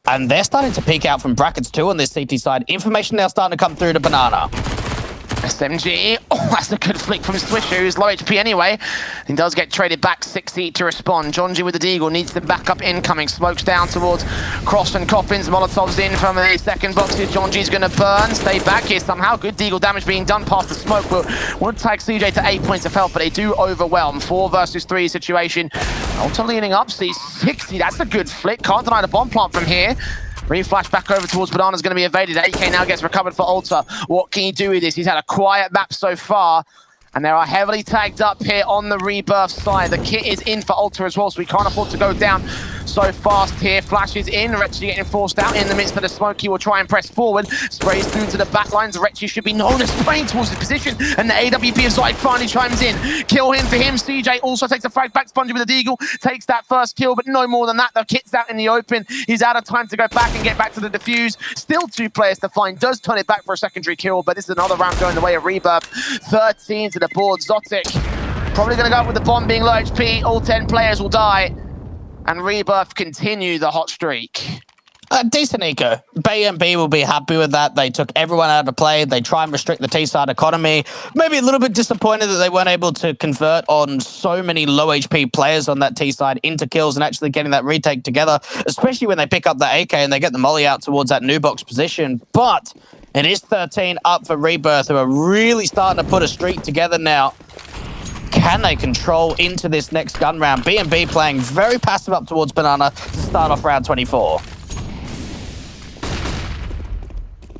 And they're starting to peek out from brackets too on this CT side. Information now starting to come through to Banana. SMG, oh, that's a good flick from Swisher, who's low HP anyway. He does get traded back, 6 heat to respond. John G with the deagle, needs the backup incoming. Smokes down towards Cross and Coffins. Molotovs in from the second box here. John G's gonna burn, stay back here somehow. Good deagle damage being done past the smoke. Would tag CJ to 8 points of health, but they do overwhelm. 4 versus 3 situation. Alter leaning up, sees 60, that's a good flick. Can't deny the bomb plant from here. Reflash back over towards Banana's going to be evaded. AK now gets recovered for Ultra. What can he do with this? He's had a quiet map so far. And they are heavily tagged up here on the Rebirth side. The kit is in for Ultra as well, so we can't afford to go down so fast here. Flash is in. Retchy getting forced out in the midst of the smoke. He will try and press forward. Sprays through to the back lines. Retchy should be known as spraying towards his position. And the AWP of Zyke finally chimes in. Kill him for him. CJ also takes a frag back. Spongy with a deagle. Takes that first kill, but no more than that. The kit's out in the open. He's out of time to go back and get back to the defuse. Still 2 players to find. Does turn it back for a secondary kill, but this is another round going the way of Rebirth. 13 to the board. Zotic probably going to go up with the bomb being low HP. All 10 players will die. And Rebirth continue the hot streak. Decent eco. B&B will be happy with that. They took everyone out of play. They try and restrict the T-side economy. Maybe a little bit disappointed that they weren't able to convert on so many low HP players on that T-side into kills and actually getting that retake together, especially when they pick up the AK and they get the molly out towards that new box position. But it is 13 up for Rebirth, who are really starting to put a streak together now. Can they control into this next gun round? B&B playing very passive up towards Banana to start off round 24.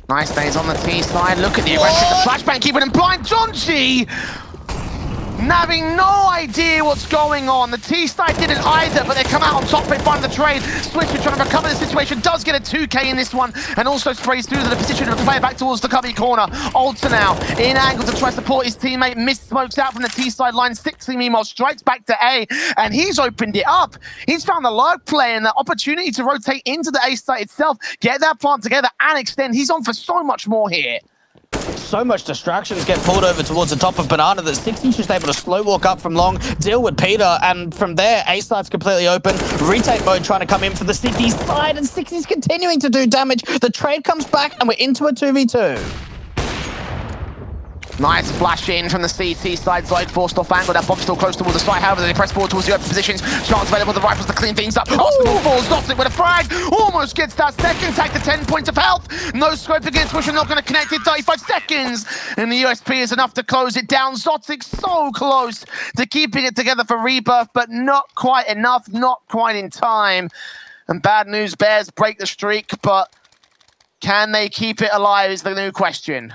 Nice days on the T side. Look at the aggression. The flashbang keeping him blind. John G having no idea what's going on. The T side didn't either, but they come out on top. They find the trade. Swisher trying to recover the situation. Does get a 2K in this one, and also sprays through to the position of the player back towards the cubby corner. Ultra now in angle to try to support his teammate. Missed smokes out from the T side line. 60 meanwhile strikes back to A, and he's opened it up. He's found the lurk play and the opportunity to rotate into the A site itself, get that plant together, and extend. He's on for so much more here. So much distractions get pulled over towards the top of Banana that 60's just able to slow walk up from long, deal with Peter, and from there, A-side's completely open. Retake mode trying to come in for the City side, and 60's continuing to do damage. The trade comes back, and we're into a 2v2. Nice flash in from the CT side. Zyke forced off angle. That bomb still close towards the site. However, they press forward towards the open positions. Chance available with the rifles to clean things up. Hospital falls. Zotic with a frag. Almost gets that second. Take the 10 points of health. No scope against Swisher. Not going to connect it. 35 seconds. And the USP is enough to close it down. Zotic so close to keeping it together for Rebirth, but not quite enough. Not quite in time. And bad news, Bears break the streak, but can they keep it alive is the new question.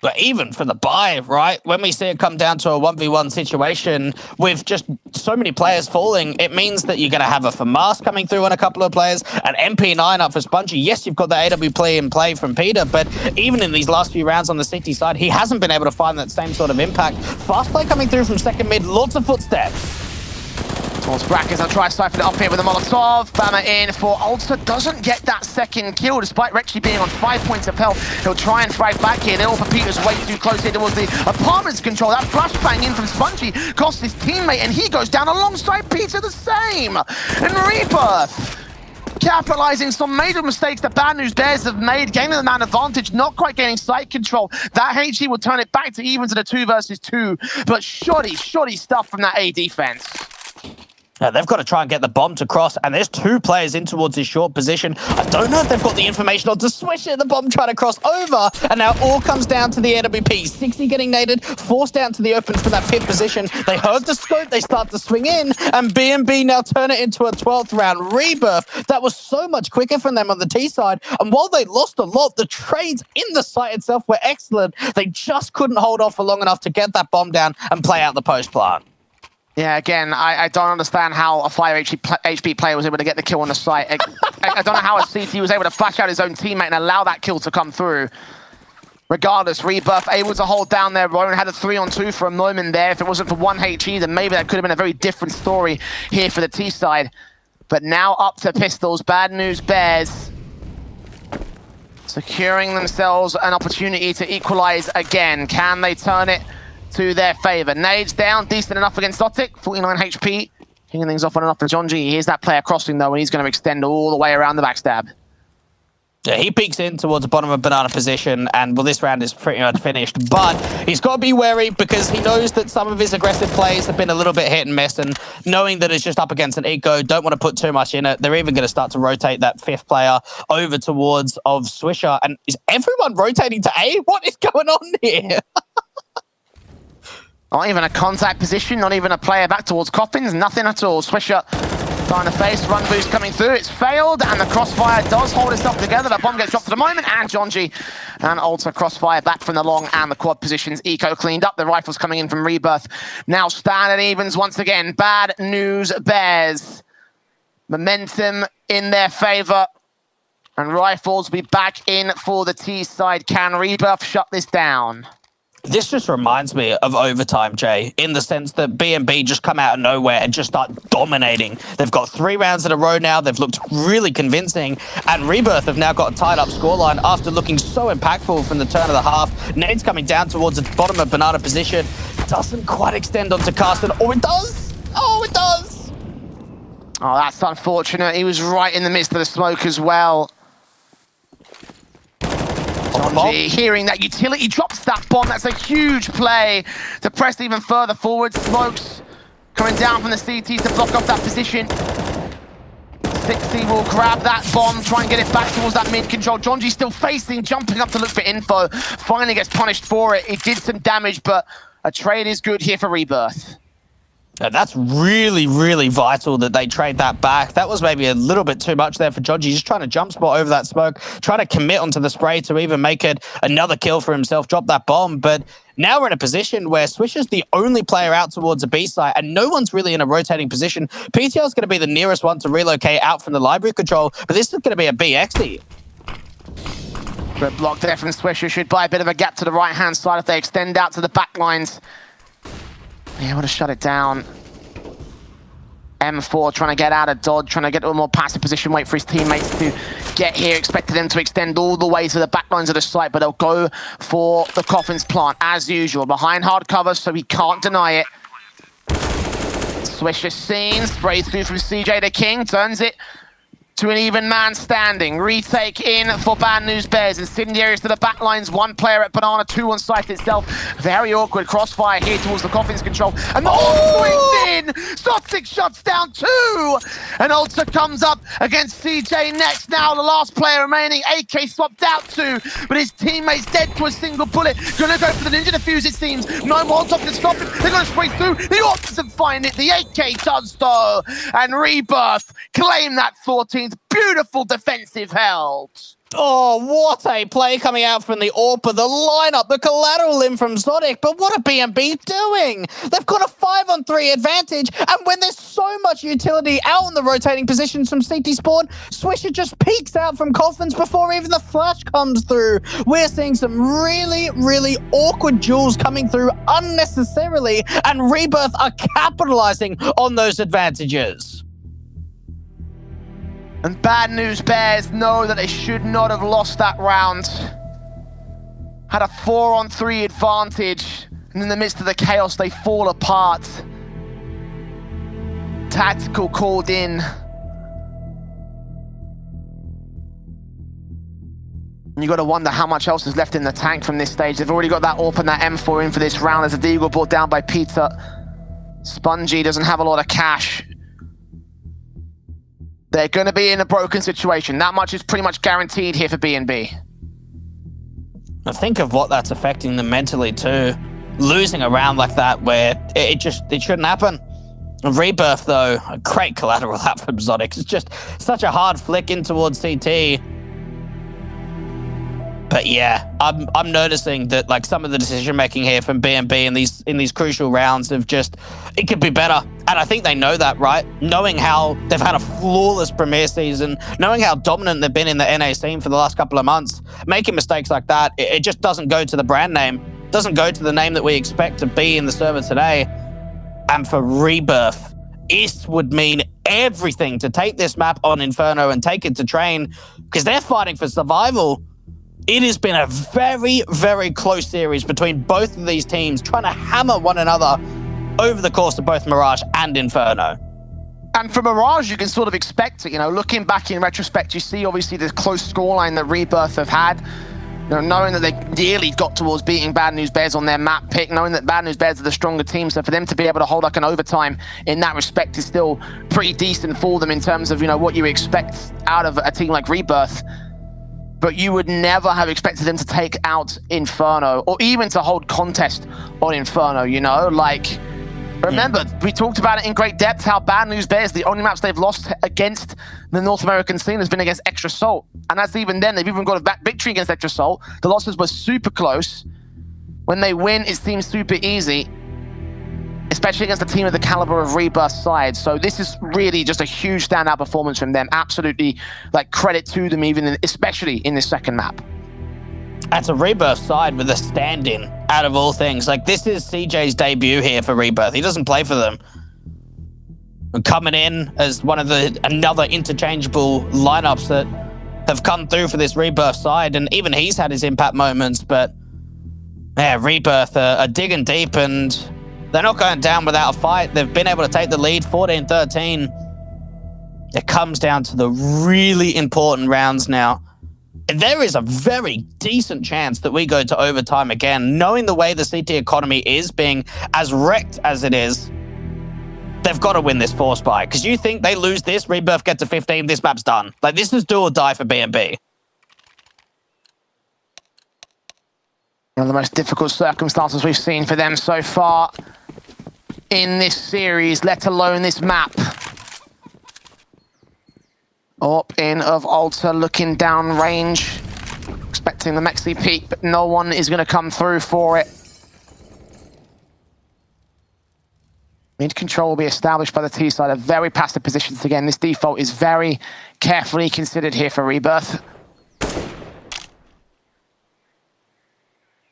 But even for the buy, right? When we see it come down to a 1v1 situation with just so many players falling, it means that you're going to have a FAMAS coming through on a couple of players, an MP9 up for Spongy. Yes, you've got the AWP in play from Peter, but even in these last few rounds on the City side, he hasn't been able to find that same sort of impact. Fast play coming through from second mid, lots of footsteps. Towards Brackets, I'll try to siphon it up here with a Molotov. Bama in for Ultra, doesn't get that second kill, despite Retchy being on 5 points of health. He'll try and frag back here. All for Peter's way too close here towards the apartment's control. That flashbang in from Spongy costs his teammate, and he goes down alongside Peter the same. And Rebirth capitalizing some major mistakes that Bad News Bears have made, gaining the man advantage, not quite gaining site control. That HE will turn it back to even to the 2 versus 2, but shoddy stuff from that A defense. Now, they've got to try and get the bomb to cross, and there's 2 players in towards his short position. I don't know if they've got the information on to swish it, the bomb trying to cross over, and now all comes down to the AWP. 60 getting naded, forced down to the open from that pit position. They heard the scope, they start to swing in, and B&B now turn it into a 12th round Rebirth. That was so much quicker from them on the T side, and while they lost a lot, the trades in the site itself were excellent. They just couldn't hold off for long enough to get that bomb down and play out the post plant. Yeah, again, I don't understand how a 5 HP player was able to get the kill on the site. I don't know how a CT was able to flash out his own teammate and allow that kill to come through. Regardless, Rebirth able to hold down their own, had a 3-on-2 for a moment there. If it wasn't for 1 HE, then maybe that could have been a very different story here for the T side. But now up to Pistols. Bad News Bears securing themselves an opportunity to equalize again. Can they turn it to their favor? Nades down, decent enough against Zotic, 49 HP. Kicking things off on and off for John G. Here's that player crossing though, and he's going to extend all the way around the backstab. Yeah, he peeks in towards the bottom of Banana position, and well, this round is pretty much finished. But he's got to be wary because he knows that some of his aggressive plays have been a little bit hit and miss, and knowing that it's just up against an eco, don't want to put too much in it. They're even going to start to rotate that 5th player over towards of Swisher. And is everyone rotating to A? What is going on here? Not even a contact position, not even a player back towards Coffins, nothing at all. Swisher Trying to face, run boost coming through, it's failed, and the crossfire does hold itself together. The bomb gets dropped for the moment, and Jonji and Ultra crossfire back from the long and the quad positions. Eco cleaned up, the rifles coming in from Rebirth. Now stand at evens once again. Bad news bears. Momentum in their favor, and rifles will be back in for the T side. Can Rebirth shut this down? This just reminds me of overtime, Jay, in the sense that B&B just come out of nowhere and just start dominating. They've got 3 rounds in a row now. They've looked really convincing. And Rebirth have now got a tied-up scoreline after looking so impactful from the turn of the half. Nade's coming down towards the bottom of banana position. Doesn't quite extend onto Carsten. Oh, it does! Oh, it does! Oh, that's unfortunate. He was right in the midst of the smoke as well. Jonji, hearing that utility, drops that bomb. That's a huge play to press even further forward. Smokes coming down from the CTs to block off that position. 60 will grab that bomb, try and get it back towards that mid control. Jonji still facing, jumping up to look for info. Finally gets punished for it. He did some damage, but a trade is good here for Rebirth. That's really, really vital that they trade that back. That was maybe a little bit too much there for Jonji, just trying to jump spot over that smoke, trying to commit onto the spray to even make it another kill for himself, drop that bomb. But now we're in a position where Swish is the only player out towards a B site, and no one's really in a rotating position. PTL is going to be the nearest one to relocate out from the library control, but this is going to be a BXE. Good block there from Swisher. Should buy a bit of a gap to the right-hand side if they extend out to the back lines. Be able to shut it down. M4 trying to get out of dodge, trying to get to a more passive position, wait for his teammates to get here. Expected them to extend all the way to the back lines of the site, but they'll go for the Coffins plant as usual. Behind hard cover, so he can't deny it. Swisher seen, spray through from CJ the King, turns it to an even man standing. Retake in for Bad News Bears. Incendiaries to the back lines. 1 player at Banana, 2 on site itself. Very awkward crossfire here towards the Coffins control. And the ult swings in! Sotsik shuts down 2! And Ultra comes up against CJ next. Now the last player remaining. AK swapped out 2, but his teammate's dead to a single bullet. Gonna go for the Ninja Defuse, it seems. No more on top to stop it. They're gonna spray through. The Orc doesn't find it. The AK does though. And Rebirth claim that 14th. Beautiful defensive held. Oh, what a play coming out from the AWPer, the lineup, the collateral in from Zodic. But what are B&B doing? They've got a 5-on-3 advantage, and when there's so much utility out in the rotating positions from CT Spawn, Swisher just peeks out from Coffins before even the flash comes through. We're seeing some really, really awkward duels coming through unnecessarily, and Rebirth are capitalizing on those advantages. And Bad News Bears know that they should not have lost that round. Had a 4-on-3 advantage, and in the midst of the chaos, they fall apart. Tactical called in. You got to wonder how much else is left in the tank from this stage. They've already got that AWP and that M4 in for this round. There's a Deagle brought down by Peter. Spongy doesn't have a lot of cash. They're going to be in a broken situation. That much is pretty much guaranteed here for B&B. I think of what that's affecting them mentally too. Losing a round like that where it shouldn't happen. Rebirth though, a great collateral out from Zodic. It's just such a hard flick in towards CT. But yeah, I'm noticing that like some of the decision making here from B&B in these crucial rounds of just, it could be better. And I think they know that, right? Knowing how they've had a flawless premier season, knowing how dominant they've been in the NA scene for the last couple of months, making mistakes like that, it just doesn't go to the brand name, doesn't go to the name that we expect to be in the server today. And for Rebirth, this would mean everything to take this map on Inferno and take it to Train, because they're fighting for survival. It has been a very, very close series between both of these teams, trying to hammer one another over the course of both Mirage and Inferno. And for Mirage, you can sort of expect it. You know, looking back in retrospect, you see obviously the close scoreline that Rebirth have had. You know, knowing that they nearly got towards beating Bad News Bears on their map pick, knowing that Bad News Bears are the stronger team, so for them to be able to hold like an overtime in that respect is still pretty decent for them in terms of, you know, what you expect out of a team like Rebirth. But you would never have expected them to take out Inferno, or even to hold contest on Inferno, you know? Like, Remember, we talked about it in great depth, how Bad News Bears, the only maps they've lost against the North American scene has been against Extra Salt. And that's even then, they've even got a back victory against Extra Salt. The losses were super close. When they win, it seems super easy, especially against a team of the caliber of Rebirth side. So this is really just a huge standout performance from them. Absolutely, like, credit to them, especially in this second map. That's a Rebirth side with a stand-in, out of all things. Like, this is CJ's debut here for Rebirth. He doesn't play for them. And coming in as one of another interchangeable lineups that have come through for this Rebirth side, and even he's had his impact moments, but yeah, Rebirth are digging deep, and they're not going down without a fight. They've been able to take the lead, 14-13. It comes down to the really important rounds now. There is a very decent chance that we go to overtime again. Knowing the way the CT economy is being as wrecked as it is, they've got to win this force buy. Because you think they lose this, Rebirth get to 15, this map's done. Like, this is do or die for B&B. One of the most difficult circumstances we've seen for them so far in this series, let alone this map. Up in of Alta, looking down range, expecting the Mexi peak, but no one is going to come through for it. Mid control will be established by the T side, a very passive positions again. This default is very carefully considered here for Rebirth.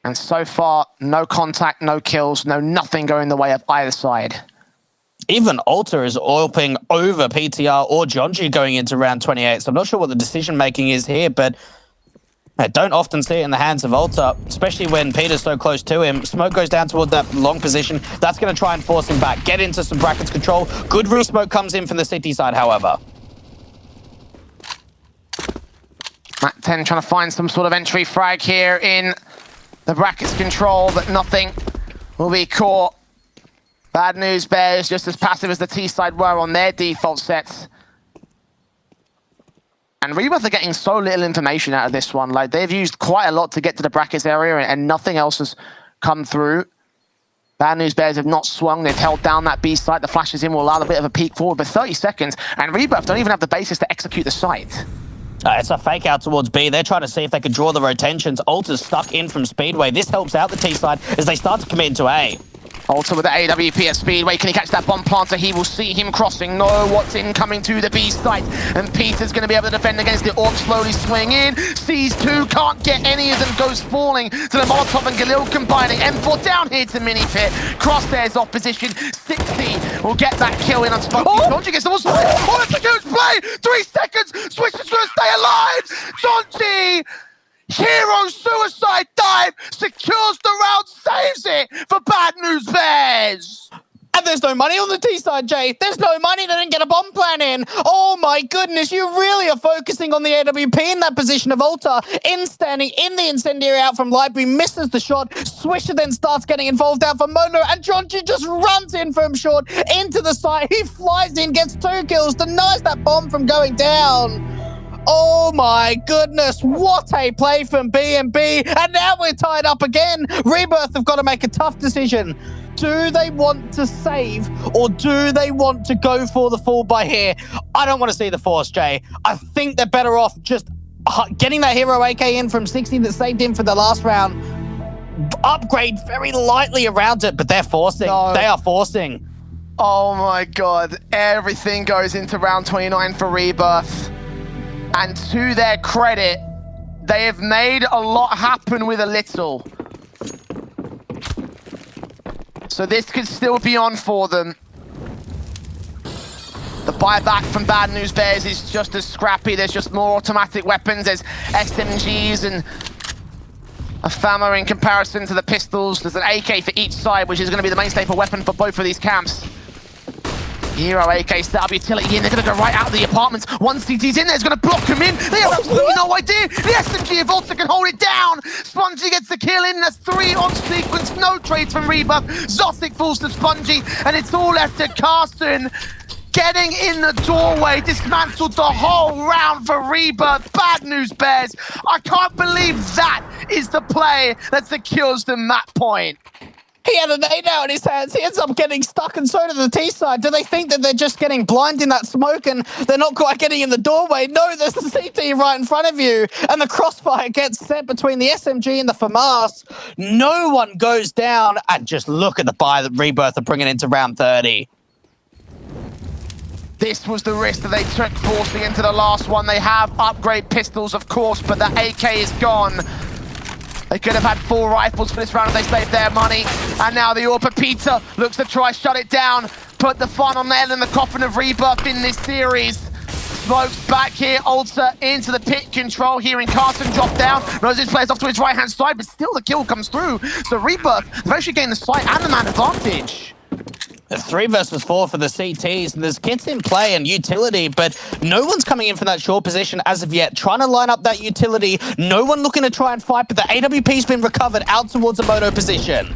And so far, no contact, no kills, nothing going the way of either side. Even Alta is oilping over PTR or Jonji going into round 28, so I'm not sure what the decision-making is here, but I don't often see it in the hands of Alta, especially when Peter's so close to him. Smoke goes down toward that long position. That's going to try and force him back, get into some brackets control. Good re-smoke comes in from the city side, however. Matt 10 trying to find some sort of entry frag here in the brackets control, but nothing will be caught. Bad News Bears just as passive as the T side were on their default sets. And Rebirth are getting so little information out of this one. Like, they've used quite a lot to get to the brackets area, and nothing else has come through. Bad News Bears have not swung. They've held down that B site. The flashes in will allow a bit of a peek forward, but 30 seconds, and Rebirth don't even have the basis to execute the site. It's a fake out towards B. They're trying to see if they can draw the rotations. Alta's stuck in from Speedway. This helps out the T side as they start to commit into A. Alta with the AWP at Speedway. Can he catch that bomb planter? He will see him crossing. No, what's incoming to the B site. And Peter's going to be able to defend against the Orb. Slowly swing in. Sees two. Can't get any of them. Goes falling to the Molotov and Galil combining. M4 down here to Mini Pit. Crosshairs off position. 60 will get that kill in on Spunky. Donji gets the one. Oh, that's a huge play. 3 seconds. Switch is going to stay alive. Donji. Hero suicide dive, secures the round, saves it for Bad News Bears. And there's no money on the T side, Jay. There's no money. They didn't get a bomb plan in. Oh my goodness, you really are focusing on the AWP in that position of Alta. Standing in the incendiary out from Library, misses the shot. Swisher then starts getting involved out from Mono, and Jonji just runs in from short into the site. He flies in, gets 2 kills, denies that bomb from going down. Oh my goodness, what a play from B&B, and now we're tied up again. Rebirth have got to make a tough decision. Do they want to save, or do they want to go for the fall by here? I don't want to see the force, Jay. I think they're better off just getting that hero AK in from 60 that saved him for the last round. Upgrade very lightly around it, but they're forcing. No. They are forcing. Oh my god, everything goes into round 29 for Rebirth. And to their credit, they have made a lot happen with a little. So this could still be on for them. The buyback from Bad News Bears is just as scrappy. There's just more automatic weapons. There's SMGs and a FAMA in comparison to the pistols. There's an AK for each side, which is going to be the main staple weapon for both of these camps. Hero AK set up utility in. They're going to go right out of the apartments. One CT's in there. It's going to block him in. They have absolutely no idea. The SMG of Volta can hold it down. Spongy gets the kill in. That's 3 on sequence. No trades from Rebirth. Zotic falls to Spongy. And it's all left to Carson. Getting in the doorway. Dismantled the whole round for Rebirth. Bad News Bears. I can't believe that is the play that secures them that point. He had an A now in his hands. He ends up getting stuck, and so did the T side. Do they think that they're just getting blind in that smoke and they're not quite getting in the doorway? No, there's the CT right in front of you, and the crossfire gets set between the SMG and the FAMAS. No one goes down, and just look at the buy that Rebirth are bringing into round 30. This was the risk that they took forcing into the last one. They have upgrade pistols, of course, but the AK is gone. They could have had 4 rifles for this round if they saved their money. And now the Orpa Peter looks to try shut it down, put the final nail in the coffin of Rebirth in this series. Smokes back here, Alter into the pit control, hearing Carson drop down. Moses plays off to his right-hand side, but still the kill comes through. So Rebirth, they've actually gained the site and the man advantage. 3 versus 4 for the CTs, and there's kits in play and utility, but no one's coming in from that short position as of yet, trying to line up that utility. No one looking to try and fight, but the AWP's been recovered out towards a moto position.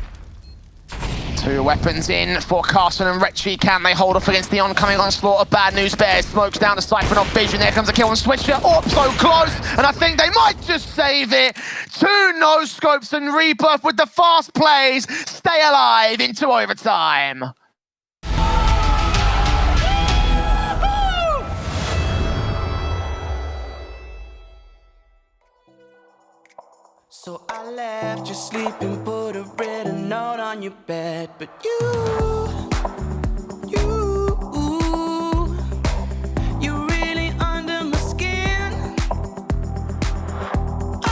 2 weapons in for Carson and Retchi. Can they hold off against the oncoming onslaught of Bad News Bears? Smokes down to Siphon off Vision. There comes a kill on Switcher. Oh, so close. And I think they might just save it. 2 no-scopes and Rebirth with the fast plays. Stay alive into overtime. So I left you sleeping, put a written note on your bed, but you're really under my skin. I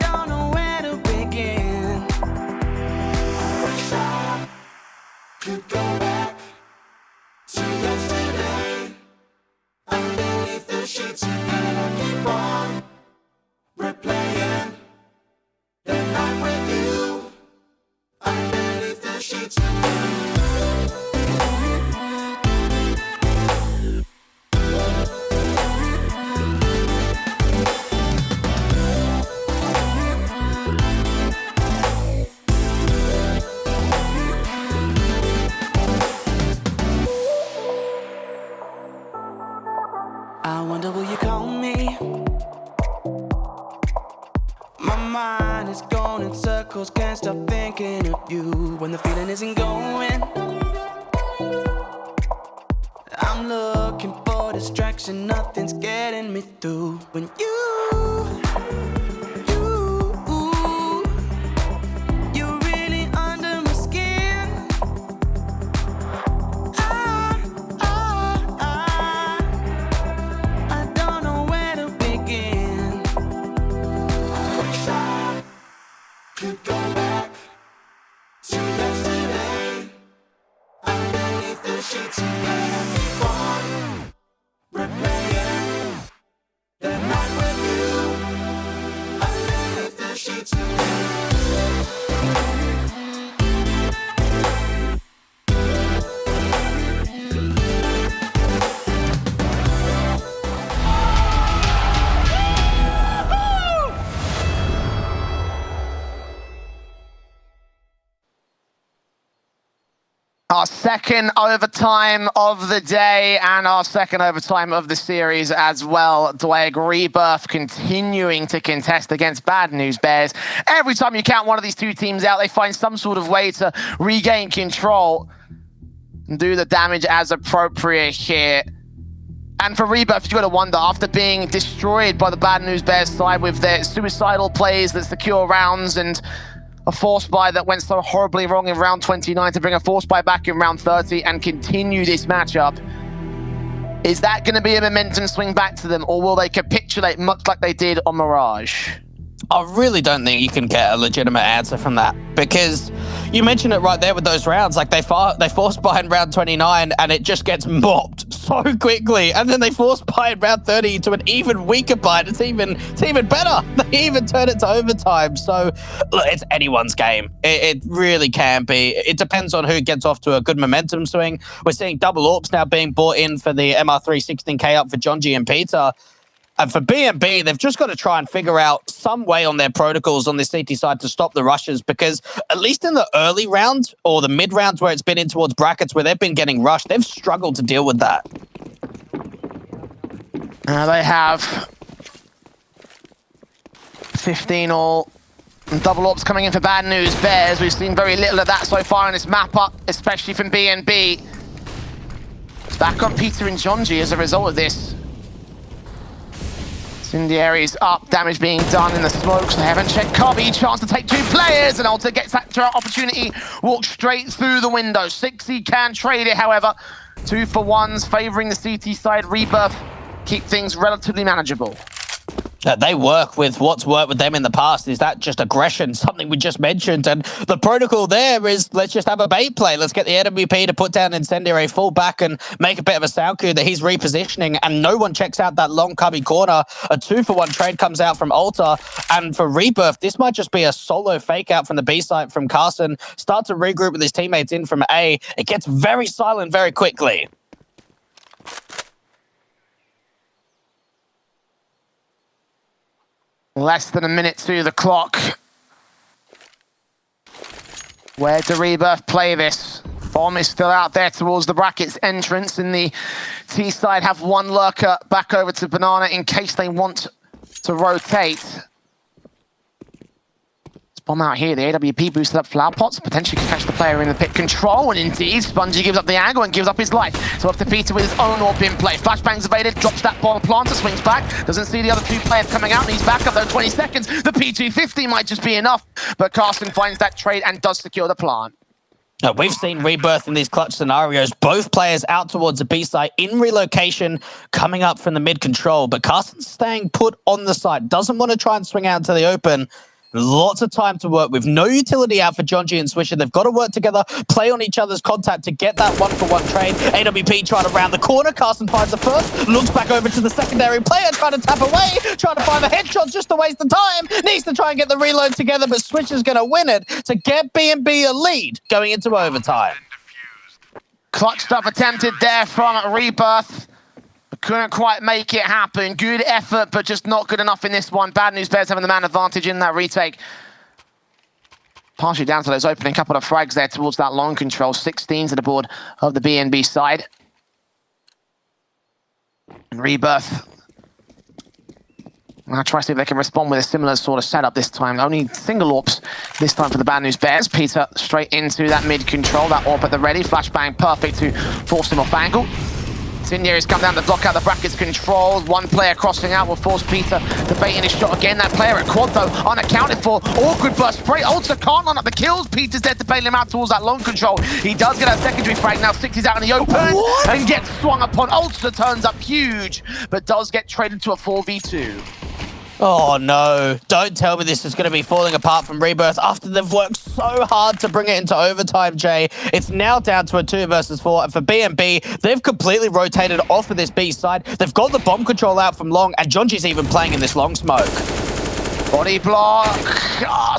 don't know where to begin. I wish I could go back to yesterday. Underneath the sheets and I keep on replaying the night with you. Underneath the sheets. I wonder, will you call me? My mind is going in circles, can't stop thinking of you. When the feeling isn't going, I'm looking for distraction, nothing's getting me through. When you're really under my skin. I don't know where to begin. I wish I could go back to yesterday. Underneath the sheets and I keep on replaying the night with you. Underneath the sheets. Our second overtime of the day and our second overtime of the series as well. Dwayne, Rebirth continuing to contest against Bad News Bears. Every time you count one of these 2 teams out, they find some sort of way to regain control and do the damage as appropriate here. And for Rebirth, you've got to wonder, after being destroyed by the Bad News Bears side with their suicidal plays that secure rounds and a force buy that went so horribly wrong in round 29 to bring a force buy back in round 30 and continue this matchup. Is that going to be a momentum swing back to them, or will they capitulate much like they did on Mirage? I really don't think you can get a legitimate answer from that, because you mentioned it right there with those rounds. Like they force buy in round 29 and it just gets mopped so quickly, and then they force buy in round 30 to an even weaker buy. It's even better. They even turn it to overtime. So look, it's anyone's game. It really can be. It depends on who gets off to a good momentum swing. We're seeing double AWPs now being bought in for the MR316K up for John G and Peter. And for B&B, they've just got to try and figure out some way on their protocols on this CT side to stop the rushes, because at least in the early round or the mid rounds where it's been in towards brackets where they've been getting rushed, they've struggled to deal with that. They have 15 all And double ops coming in for Bad News Bears. We've seen very little of that so far in this map up, especially from BNB. It's back on Peter and Jonji as a result of this. Incendiary's up, damage being done in the smokes. They haven't checked Cubby, chance to take 2 players, and Alter gets that opportunity, walks straight through the window. 60 can trade it, however. 2 for 1s, favouring the CT side. Rebirth keep things relatively manageable. They work with what's worked with them in the past. Is that just aggression, something we just mentioned? And the protocol there is, let's just have a bait play. Let's get the AWP to put down Incendiary full back and make a bit of a sound cue that he's repositioning, and no one checks out that long cubby corner. A 2-for-1 trade comes out from Alter, and for Rebirth, this might just be a solo fake out from the B site from Carson. Start to regroup with his teammates in from A. It gets very silent very quickly. Less than a minute to the clock. Where do Rebirth play this? Bomb is still out there towards the brackets entrance, and the T side have 1 lurker back over to Banana in case they want to rotate. Bomb out here, the AWP boosted up Flower Pots, potentially can catch the player in the pit control, and indeed, Spongy gives up the angle and gives up his life. So up to Peter with his own orb in play. Flashbang's evaded, drops that bomb planter, swings back, doesn't see the other 2 players coming out, and he's back up though, 20 seconds. The P250 might just be enough, but Carson finds that trade and does secure the plant. Now, we've seen Rebirth in these clutch scenarios, both players out towards the B site in relocation, coming up from the mid control, but Carson's staying put on the side, doesn't want to try and swing out to the open. Lots of time to work with. No utility out for Jonji and Swisher. They've got to work together, play on each other's contact to get that 1-for-1 trade. AWP trying to round the corner. Carson finds the first, looks back over to the secondary player, trying to tap away, trying to find the headshot just to waste the time. Needs to try and get the reload together, but Swisher's going to win it to get B&B a lead going into overtime. Clutch stuff attempted there from Rebirth. Couldn't quite make it happen. Good effort, but just not good enough in this one. Bad News Bears having the man advantage in that retake. Partially down to those opening couple of frags there towards that long control. 16 to the board of the BNB side. And Rebirth. I'll try to see if they can respond with a similar sort of setup this time. Only single AWPs this time for the Bad News Bears. Peter straight into that mid control. That AWP at the ready. Flashbang perfect to force him off angle. Incendiary's come down to block out the brackets control. 1 player crossing out will force Peter to bait in his shot again. That player at quad though, unaccounted for. Awkward burst spray. Alter can't line up the kills. Peter's there to bail him out towards that long control. He does get a secondary frag. Now 60's out in the open and gets swung upon. Alter turns up huge, but does get traded to a 4v2. Oh no, don't tell me this is going to be falling apart from Rebirth after they've worked so hard to bring it into overtime, Jay. It's now down to a 2 versus 4, and for BNB, they've completely rotated off of this B side. They've got the bomb control out from long, and Jonji's even playing in this long smoke. Body block.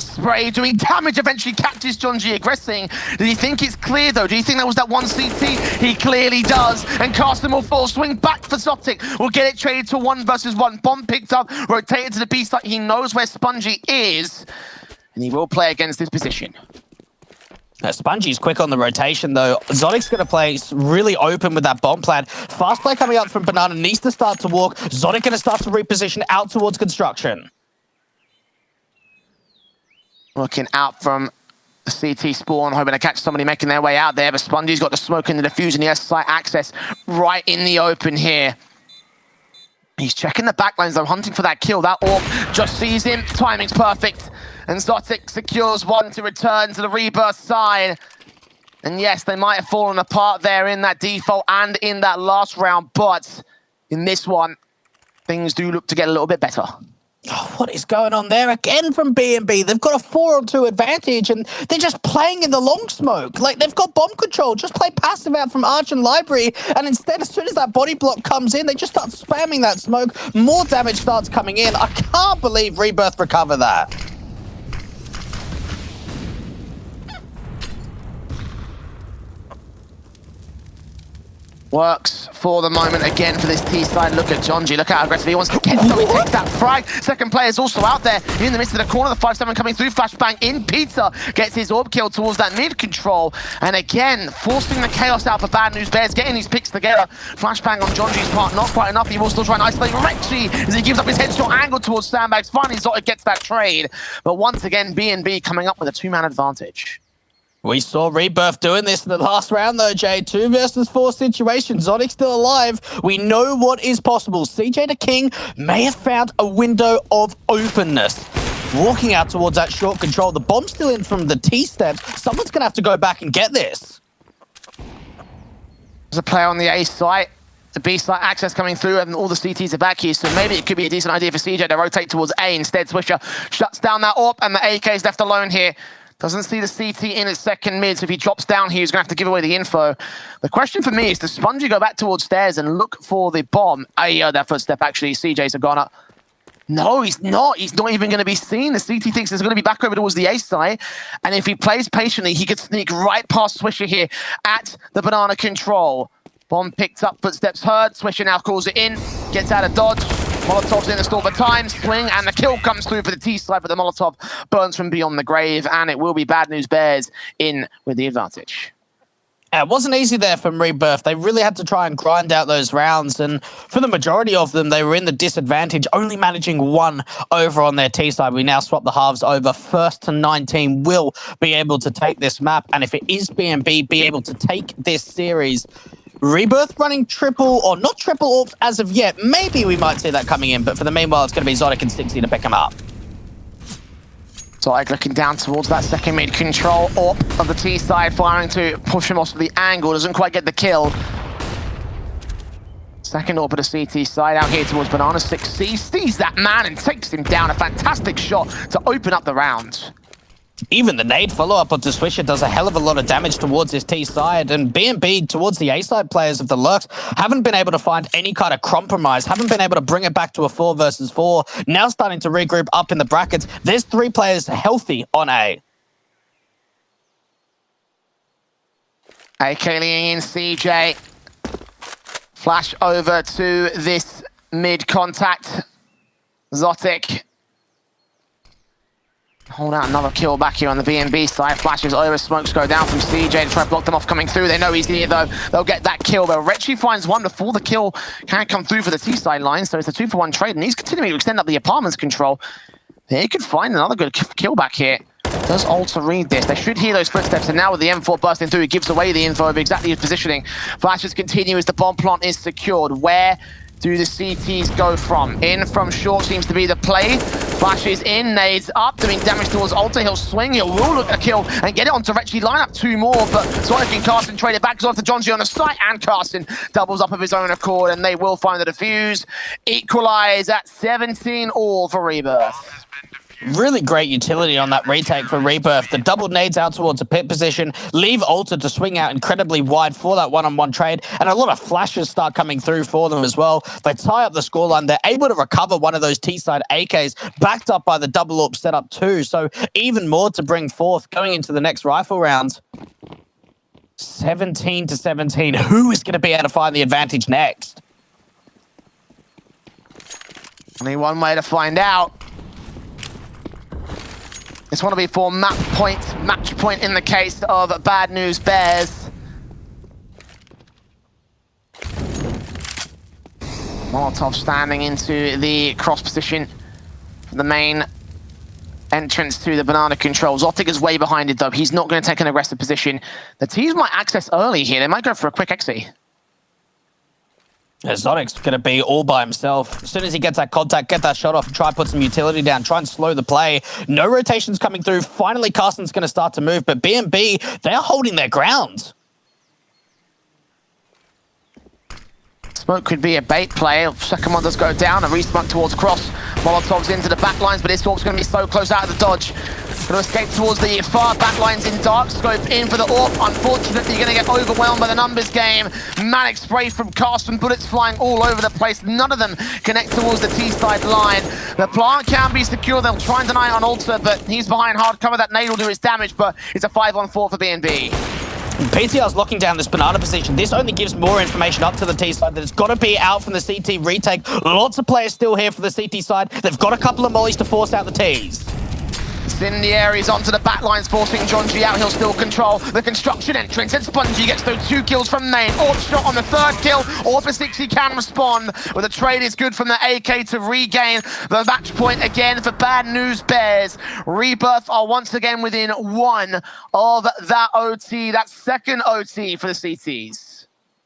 Spray doing damage. Eventually catches Jonji aggressing. Do you think it's clear though? Do you think that was that 1 CT? He clearly does. And Carson will fall. Swing back for Zotic. Will get it traded to 1 versus 1. Bomb picked up. Rotated to the B side. He knows where Spongy is. And he will play against his position. Spongy's quick on the rotation, though. Zotic's going to play really open with that bomb plan. Fast play coming up from Banana. Needs to start to walk. Zotic going to start to reposition out towards construction. Looking out from the CT spawn, hoping to catch somebody making their way out there, but Spongy's got the smoke and the diffusion, the S-site access right in the open here. He's checking the backlines though, hunting for that kill. That AWP just sees him, timing's perfect. And Zotic secures 1 to return to the Rebirth side. And yes, they might have fallen apart there in that default and in that last round, but in this one, things do look to get a little bit better. Oh, what is going on there again from BNB? They've got a 4-on-2 advantage and they're just playing in the long smoke. Like, they've got bomb control. Just play passive out from Arch and Library. And instead, as soon as that body block comes in, they just start spamming that smoke. More damage starts coming in. I can't believe Rebirth recover that. Works for the moment again for this T-side. Look at Jonji, look how aggressive he wants to get, so he takes that frag. Second player is also out there in the midst of the corner. The 5-7 coming through, flashbang in. Pizza gets his orb kill towards that mid control. And again, forcing the chaos out for Bad News Bears, getting these picks together. Flashbang on Jonji's part, not quite enough. He will still try and isolate Rexy as he gives up his headshot angle towards Sandbags. Finally, Zotic gets that trade. But once again, BNB coming up with a 2-man advantage. We saw Rebirth doing this in the last round, though, Jay. 2 versus 4 situation. Zotic still alive. We know what is possible. CJ the King may have found a window of openness. Walking out towards that short control. The bomb's still in from the T-steps. Someone's going to have to go back and get this. There's a player on the A site. The B site access coming through, and all the CTs are back here, so maybe it could be a decent idea for CJ to rotate towards A instead. Swisher shuts down that AWP, and the AK is left alone here. Doesn't see the CT in his second mid, so if he drops down here, he's going to have to give away the info. The question for me is, does Spongy go back towards stairs and look for the bomb? That first step, actually, CJ's have gone up. No, he's not. He's not even going to be seen. The CT thinks he's going to be back over towards the A side, and if he plays patiently, he could sneak right past Swisher here at the banana control. Bomb picked up, footsteps heard. Swisher now calls it in, gets out of dodge. Molotov's in the store for time, swing, and the kill comes through for the T-side, but the Molotov burns from beyond the grave, and it will be Bad News Bears in with the advantage. It wasn't easy there from Rebirth. They really had to try and grind out those rounds, and for the majority of them, they were in the disadvantage, only managing 1 over on their T-side. We now swap the halves over. First to 19 will be able to take this map, and if it is BNB, be able to take this series. Rebirth running triple, or not triple AWPs as of yet. Maybe we might see that coming in, but for the meanwhile, it's going to be Zotic and 60 to pick him up. Zotic looking down towards that second mid control. AWP of the T side, firing to push him off the angle. Doesn't quite get the kill. Second AWP of the CT side, out here towards Banana. 6C sees that man and takes him down. A fantastic shot to open up the round. Even the nade follow-up onto Swisher does a hell of a lot of damage towards his T side, and BNB towards the A side players of the Lurks haven't been able to find any kind of compromise, haven't been able to bring it back to a 4 versus 4. Now starting to regroup up in the brackets. There's 3 players healthy on A. AK leaning in, CJ. Flash over to this mid contact. Zotic. Hold out another kill back here on the BNB side. Flashes over, smokes go down from CJ to try to block them off coming through. They know he's here though. They'll get that kill, but Retchy finds 1 before the kill can come through for the T-side line. So it's a 2-for-1 trade, and he's continuing to extend up the apartment's control. They could find another good kill back here. Does Alter read this? They should hear those footsteps, and now with the M4 bursting through, it gives away the info of exactly his positioning. Flashes continue as the bomb plant is secured. Where do the CTs go from? In from short seems to be the play. Flashes in, nades up, doing damage towards Alter. He'll swing, he will look a kill and get it onto Retchy. Line up 2 more, but Zotic and Carson trade it back off to Jonji on the site, and Carson doubles up of his own accord, and they will find the defuse. Equalize at 17 all for Rebirth. Really great utility on that retake for Rebirth. The double nades out towards a pit position, leave Alter to swing out incredibly wide for that one-on-one trade, and a lot of flashes start coming through for them as well. They tie up the scoreline. They're able to recover one of those T-side AKs, backed up by the double AWP setup too, so even more to bring forth going into the next rifle round. 17 to 17. Who is going to be able to find the advantage next? Only one way to find out. This one will be for match point in the case of Bad News Bears. Molotov standing into the cross position for the main entrance to the banana control. Zotic is way behind it though. He's not going to take an aggressive position. The teams might access early here. They might go for a quick exit. Zotic's going to be all by himself. As soon as he gets that contact, get that shot off, and try and put some utility down, try and slow the play. No rotations coming through. Finally, Carson's going to start to move, but BNB, they're holding their ground. Smoke could be a bait play. Second one does go down. A re-smoke towards cross. Molotov's into the back lines, but this talk's going to be so close out of the dodge. Going to escape towards the far back lines in dark scope. In for the AWP. Unfortunately, you're going to get overwhelmed by the numbers game. Manic spray from Carson. Bullets flying all over the place. None of them connect towards the T-side line. The plant can be secure. They'll try and deny it on Alter, but he's behind hard cover. That nade will do its damage, but it's a 5-on-4 for BNB. PTR's locking down this banana position. This only gives more information up to the T side that it's got to be out from the CT retake. Lots of players still here for the CT side. They've got a couple of mollies to force out the Ts. Incendiaries onto the back lines, forcing Jonji out. He'll still control the construction entrance, and Spongy gets those 2 kills from main. Orb shot on the 3rd kill. Orb6 can respond, but the trade is good from the AK to regain the match point again for Bad News Bears. Rebirth are once again within 1 of that OT, that 2nd OT for the CTs.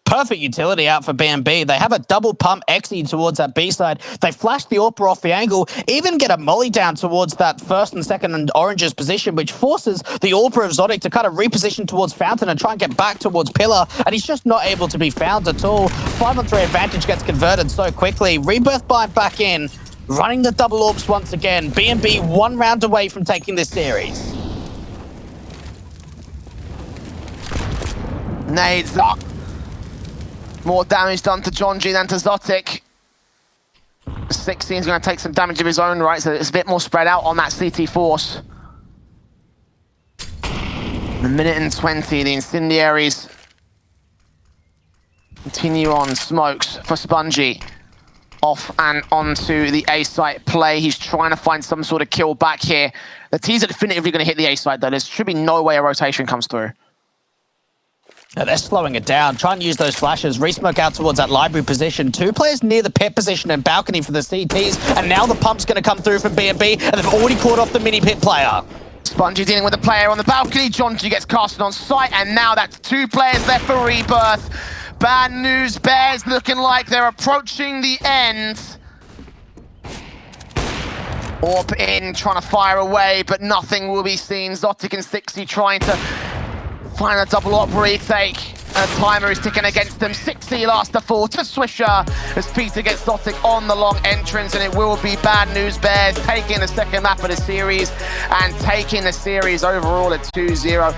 Perfect utility out for BNB. They have a double pump Xe towards that B side. They flash the AWPer off the angle, even get a molly down towards that 1st and 2nd and Orange's position, which forces the AWPer of Zotic to kind of reposition towards Fountain and try and get back towards Pillar, and he's just not able to be found at all. 5-on-3 advantage gets converted so quickly. Rebirth bind back in, running the double orbs once again. BNB 1 round away from taking this series. Nades up. More damage done to Jonji than to Zotic. 16's going to take some damage of his own right, so it's a bit more spread out on that CT force. A minute and 20, the Incendiaries continue on. Smokes for Spongy. Off and onto the A site play. He's trying to find some sort of kill back here. The T's are definitively going to hit the A site, though. There should be no way a rotation comes through. Now they're slowing it down. Try and use those flashes. Resmoke out towards that library position. 2 players near the pit position and balcony for the CTs. And now the pump's going to come through from BNB. And they've already caught off the mini pit player. Spongy dealing with the player on the balcony. Jonji gets casted on site. And now that's 2 players left for Rebirth. Bad News Bears looking like they're approaching the end. Orb in, trying to fire away, but nothing will be seen. Zotic and 60 trying to find a double op retake. And a timer is ticking against them. 60 last to fall to Swisher as Peter gets Zotic on the long entrance, and it will be Bad News Bears taking the 2nd map of the series and taking the series overall at 2-0.